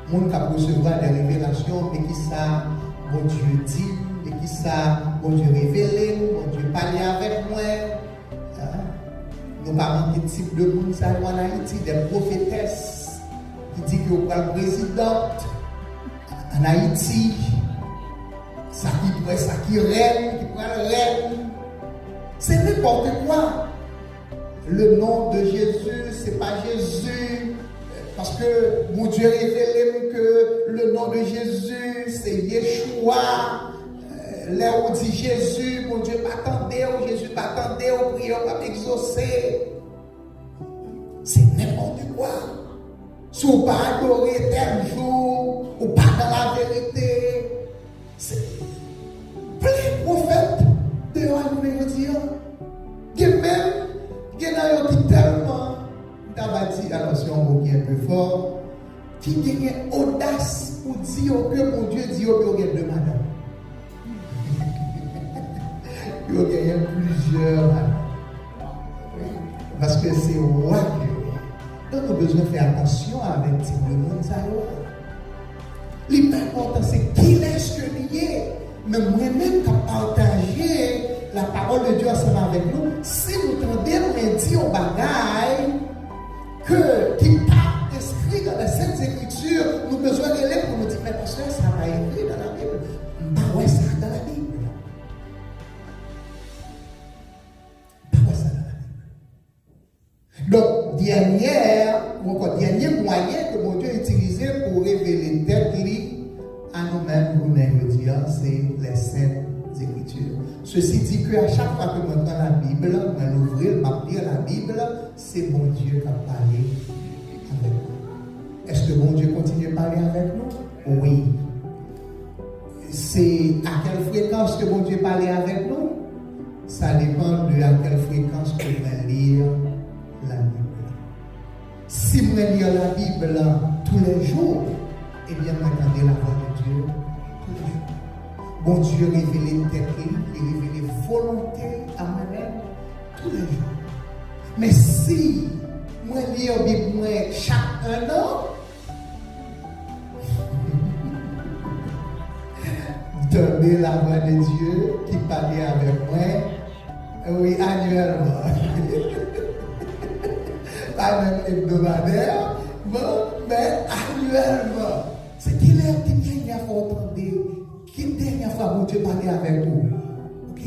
Speaker 1: Le monde qui a recevoir des révélations, mais qui ça, bon Dieu dit, et qui ça, bon Dieu révélé, bon Dieu parlé avec moi. Nous parlons de type de monde en Haïti, des prophétesses qui disent qu'il y a le président en Haïti. Ça qui règne, qui prend le règne. C'est n'importe quoi. Le nom de Jésus, c'est pas Jésus. Parce que mon Dieu révélé que le nom de Jésus, c'est Yeshua. Là on dit Jésus, mon Dieu pas attendé, Jésus pas attendé, on prie, on pas exaucer. C'est n'importe quoi. Si on pas adorer tel jour, ou pas dans la vérité, c'est plein de prophètes dehors nous veut dire. Il y a même, il y en a qui tellement, d'abord dit, attention, un mot qui est un peu fort, qui gagne audace pour dire que mon Dieu dit que il y a deux madames. Il y a plusieurs madames. Parce que c'est roi que donc, nous avons besoin de faire attention avec ce que nous avons. L'important, c'est qui est-ce que nous est. Mais moi-même, quand partager la parole de Dieu ensemble avec nous, si nous tendons à dire au bagaille qui part inscrit dans les Saintes Écritures, nous avons besoin de lire pour nous dire, mais parce que ça va écrit dans la Bible. Bah ouais, ça dans la Bible. Bah ouais, ça dans la Bible. Donc, dernier moyen que mon Dieu a utilisé pour révéler tête à nous-mêmes, nous dire, c'est les Saintes Écritures. Ceci dit qu'à chaque fois que je prends la Bible, je l'ouvrir, je lire la Bible, c'est mon Dieu qui a parlé avec nous. Est-ce que mon Dieu continue à parler avec nous? Oui. C'est à quelle fréquence que mon Dieu parle avec nous? Ça dépend de à quelle fréquence que je vais lire la Bible. Si je lis la Bible tous les jours, eh bien, m'entendez la voix de Dieu tous les jours. Bon Dieu révèle technique, il révèle volonté à moi-même tous les jours. Mais si moi lis la Bible chaque un an, donnez la voix de Dieu qui parlait avec moi, oui, annuellement. Pas même hebdomadaire, mais annuellement. C'est qui dernière fois entendez, qui dernière fois mon Dieu parlait avec vous? Ok.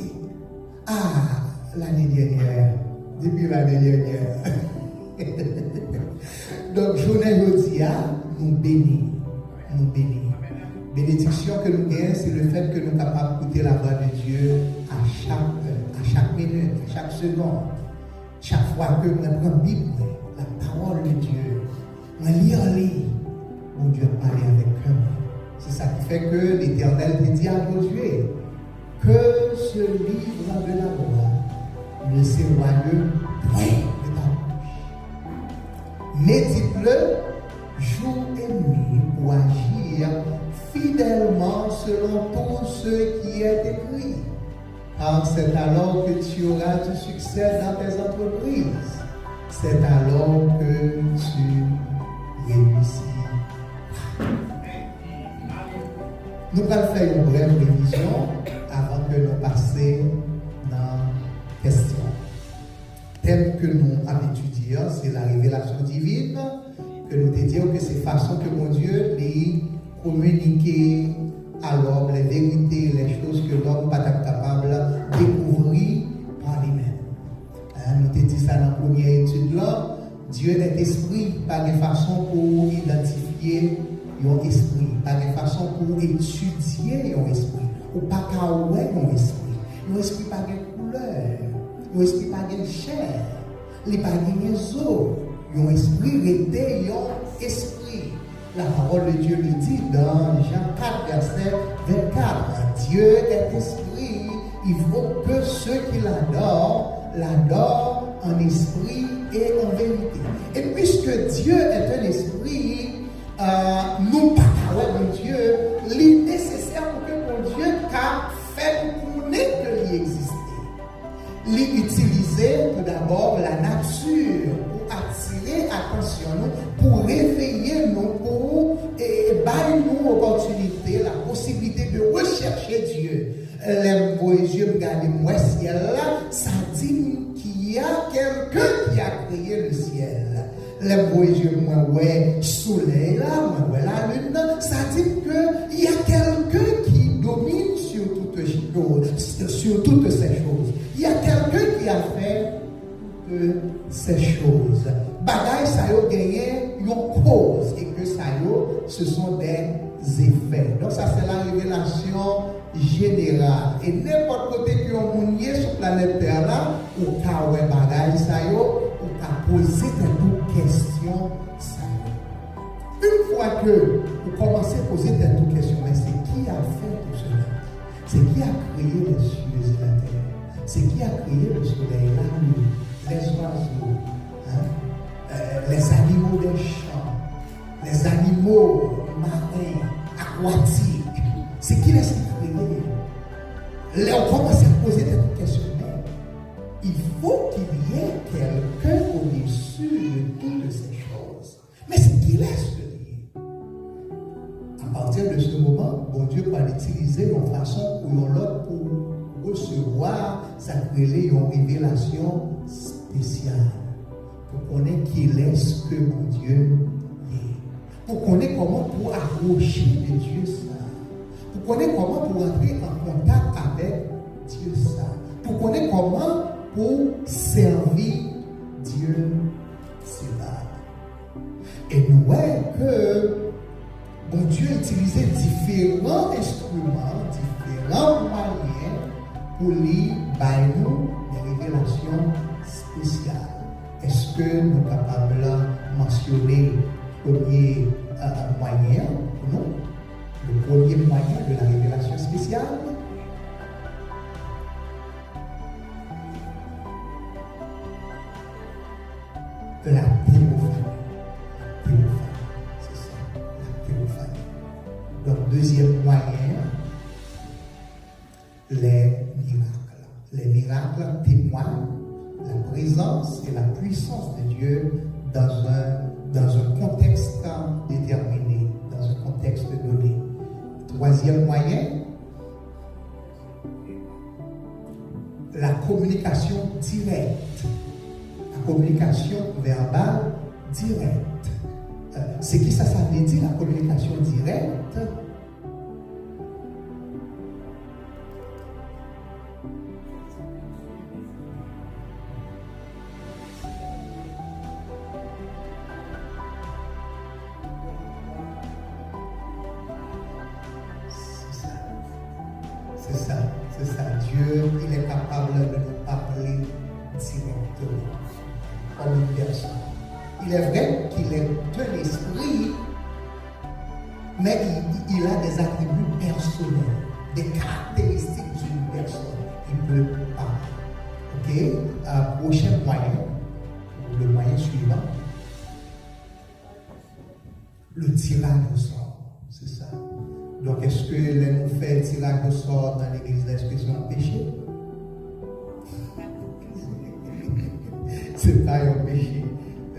Speaker 1: Ah, l'année dernière, depuis l'année dernière. Donc, journée aujourd'hui, nous bénissons. Nous bénissons. Bénédiction que nous gagnons, c'est le fait que nous sommes capables d'écouter la voix de Dieu à chaque minute, à chaque seconde. Chaque fois que nous prenons la Bible, la parole de Dieu, nous lisons, mon Dieu parle avec eux. C'est ça qui fait que l'Éternel dit à Josué que ce livre de la loi ne s'éloigne point de ta bouche. Médite-le jour et nuit pour agir fidèlement selon tout ce qui est écrit. Car c'est alors que tu auras du succès dans tes entreprises. C'est alors que tu réussiras. Nous allons faire une brève révision avant que nous passions dans la question. Le thème que nous avons étudié, c'est la révélation divine, que nous te disons que c'est façon que mon Dieu lui communiquer à l'homme les vérités, les choses que l'homme n'est pas capable de découvrir par lui-même. Nous te disons ça dans la première étude là. Dieu est esprit, pas de façon pour identifier un esprit, pas de façon pour étudier un esprit, ou pas qu'à ouais un esprit. Un esprit pas de couleur, un esprit pas de chair, il pas de os. Un esprit était un esprit. La parole de Dieu lui dit dans Jean 4, verset 24, Dieu est esprit, il faut que ceux qui l'adorent en esprit et en vérité. Et puisque Dieu est un esprit, nous parlons de Dieu, il est nécessaire pour que mon Dieu fait connaître qu'il existait. Il utilisait tout d'abord la nature pour attirer l'attention, pour réveiller nous, pour donner nous l'opportunité, la possibilité de rechercher Dieu. Les yeux regardent moi ciel là, ça dit qu'il y a quelqu'un qui a créé le ciel. Les yeux moi ouais soleil là, moi ouais la lune là, ça dit qu'il y a quelqu'un qui domine sur toutes ces choses. Il y a quelqu'un qui a fait ces choses. Bagaille ça a gagné une cause et que ça ce sont des effets. Donc ça c'est la révélation générale. Et n'importe côté que on mounier sur la planète Terre là, ou ka ouais bagaille ça ou ka poser des questions ça. Une fois que vous commencez à poser des questions, mais c'est qui a fait tout cela? C'est qui a créé les cieux et la terre? C'est qui a créé le soleil, la lune, les oiseaux, les animaux des champs, les animaux marins, aquatiques. C'est qui les a créés? Là, on commence à poser des questions. Il faut qu'il y ait quelqu'un utiliser une façon ou l'autre pour recevoir cette révélation spéciale. Pour connaître qui est ce que mon Dieu est. Pour connaître comment pour approcher de Dieu ça. Pour connaître comment pour entrer en contact avec Dieu ça. Pour connaître comment pour servir Dieu cela. Et nous voyons que bon Dieu utilisait différents instruments, différents moyens pour lui nous des révélations spéciales. Est-ce que nous sommes capables de mentionner le premier moyen? Non. Le premier moyen de la révélation spéciale? La théophanie. C'est ça, la théophanie. Donc, deuxième moyen, les miracles. Les miracles témoignent la présence et la puissance de Dieu dans un contexte déterminé, dans un contexte donné. Troisième moyen, la communication directe. La communication verbale directe. C'est qui ça veut dire, la communication directe? C'est ça. Dieu, il est capable de nous parler directement, comme une personne. Il est vrai qu'il est un esprit, mais il a des attributs personnels, des caractéristiques d'une personne. Il peut parler. Ok? Prochain moyen, le moyen suivant, le tirage au sort. C'est ça. Donc, est-ce que nous faisons tirage au sort dans l'église d'expression péché? C'est pas un péché.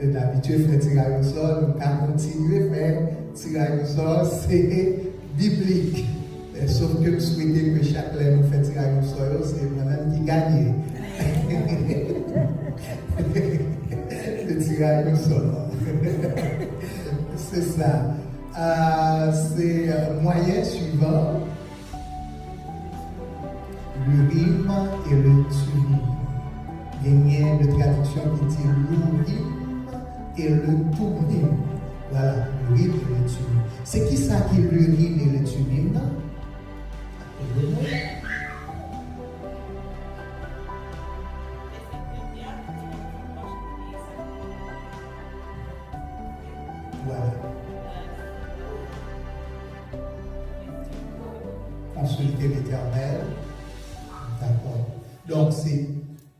Speaker 1: D'habitude, faire tirage au sort, nous pouvons continuer à faire tirage au sort, c'est biblique. Sauf que vous souhaitez que chaque l'année nous fait tirage au sort, c'est moi-même qui gagne. Le tirage au sort. C'est ça. C'est moyen suivant, le rime et le turim. Il y a une traduction qui dit l'urim et le turim. Voilà, le rime et le turim. C'est qui ça qui est le rime et le turim? Voilà. Consulter l'Éternel. D'accord. Donc, c'est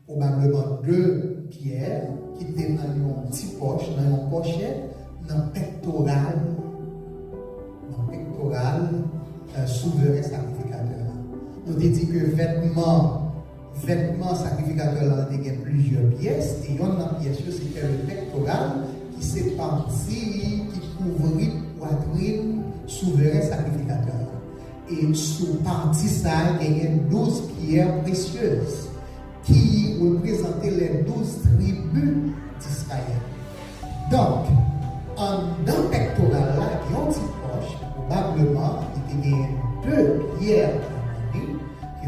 Speaker 1: probablement deux pierres qui étaient dans une petite poche, dans une pochette, dans le pectoral souverain sacrificateur. On dit que vêtements sacrificateur il y a plusieurs pièces, et une des pièces, c'était le pectoral qui s'est parti, qui couvrit poitrine souverain sacrificateur. Et sous partie ça, il y a 12 pierres précieuses qui représentaient les 12 tribus d'Israël. Donc, dans le pectoral là, il y a une petite poche, probablement, il y a deux pierres qui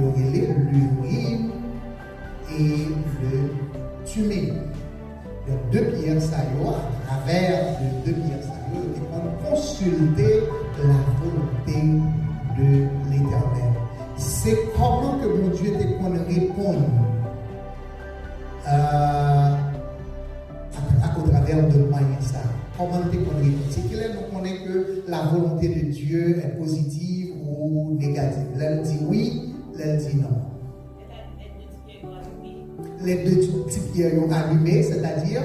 Speaker 1: auraient l'urim et le thummim. Donc, deux pierres ça y est, à travers les deux pierres ça y est, ils vont consulter la volonté de l'Éternel. C'est comment que mon Dieu te qu'on répond au travers de moyens ça. Comment te qu'on répond? C'est qu'il est nous connaît que la volonté de Dieu est positive ou négative. Là, elle dit oui, là, elle dit non. Les deux petites pierres ont allumé, c'est-à-dire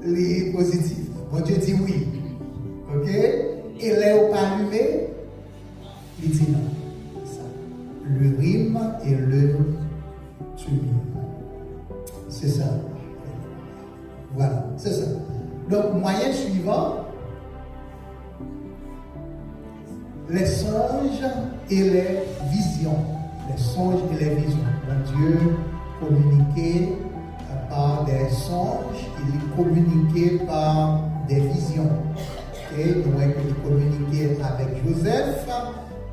Speaker 1: les positifs. Mon Dieu dit oui. Ok? Et là, au pas allumé, il dit non. Ça. Le rime et le tummim. C'est ça. Voilà, c'est ça. Donc, moyen suivant, les songes et les visions. Les songes et les visions. Mon Dieu communiquait par des songes, il communiquait par des visions. Et nous voyons qu'il communiquait avec Joseph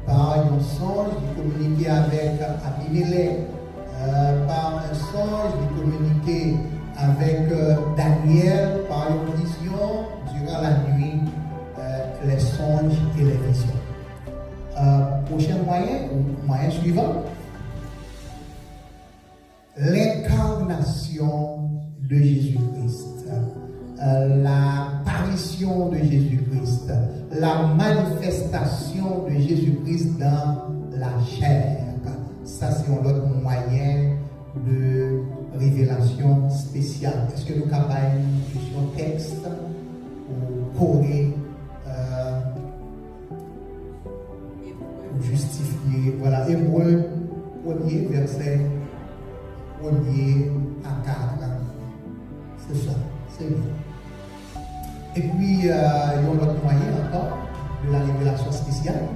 Speaker 1: par un songe, il communiquait avec Abimelech par un songe, il communiquait avec Daniel par une vision durant la nuit, les songes et les visions. Prochain moyen suivant, l'incarnation de Jésus-Christ, l'apparition de Jésus-Christ, la manifestation de Jésus-Christ dans la chair. Ça, c'est un autre moyen de révélation spéciale. Est-ce que nous avons un texte ou corée pour justifier? Voilà, Hébreux 1er, verset 1er à 4. C'est ça, c'est bien. Et puis, il y a un autre moyen encore de la révélation spéciale.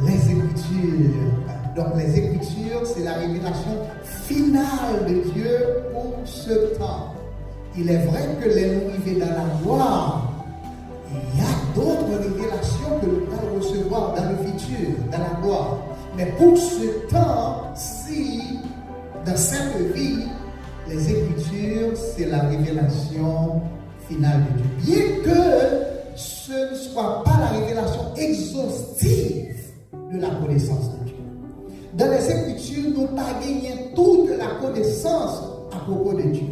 Speaker 1: Les Écritures. Donc, les Écritures, c'est la révélation finale de Dieu pour ce temps. Il est vrai que les nous vivons dans la gloire. Il y a d'autres révélations que nous allons recevoir dans le futur, dans la gloire. Mais pour ce temps-ci, dans cette vie, les Écritures, c'est la révélation finale de Dieu. Bien que ce ne soit pas la révélation exhaustive de la connaissance de Dieu. Dans les Écritures, nous n'avons pas gagné toute la connaissance à propos de Dieu.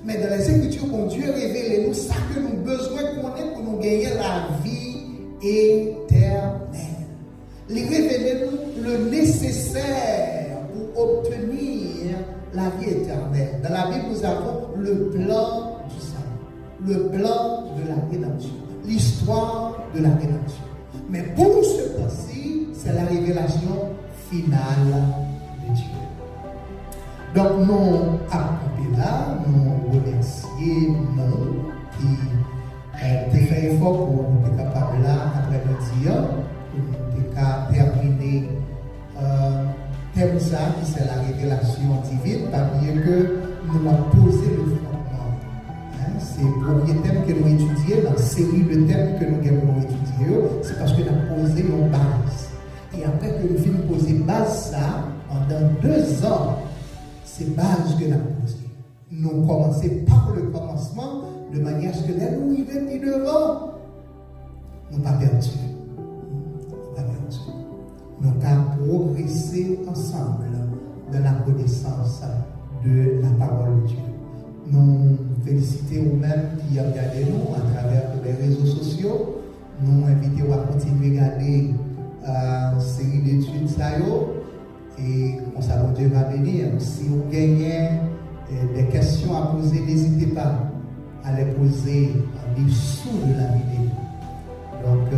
Speaker 1: Mais dans les Écritures, quand Dieu révèle nous ça que nous avons besoin de connaître pour nous gagner la vie éternelle. Il révèle nous le nécessaire pour obtenir la vie éternelle. Dans la Bible, nous avons le plan du salut, le plan de la rédemption, l'histoire de la rédemption. Mais pour ce temps-ci, c'est la révélation finale de Dieu. Donc, nous avons là, nous remercions nous qui ont fait effort pour être capables là, après le dire, pour nous terminer thème ça, qui c'est la révélation divine, pas bien que nous avons posé le fondement. C'est le premier thème que nous étudions, dans la série de thèmes que nous avons étudiés, c'est parce que nous avons posé une base. Et après que nous finissons de poser base ça, pendant 2 ans, c'est base que nous avons posé. Nous commençons par le commencement, de manière à ce que nous arrivions plus devant. Nous n'avons pas perdu. Nous avons progressé ensemble dans la connaissance de la parole de Dieu. Nous félicitons vous-même qui regardez nous à travers les réseaux sociaux. Nous invitons à continuer à regarder la série d'études et on s'abonne Dieu va bénir. Si vous gagnez des questions à poser, n'hésitez pas à les poser en dessous de la vidéo. Donc,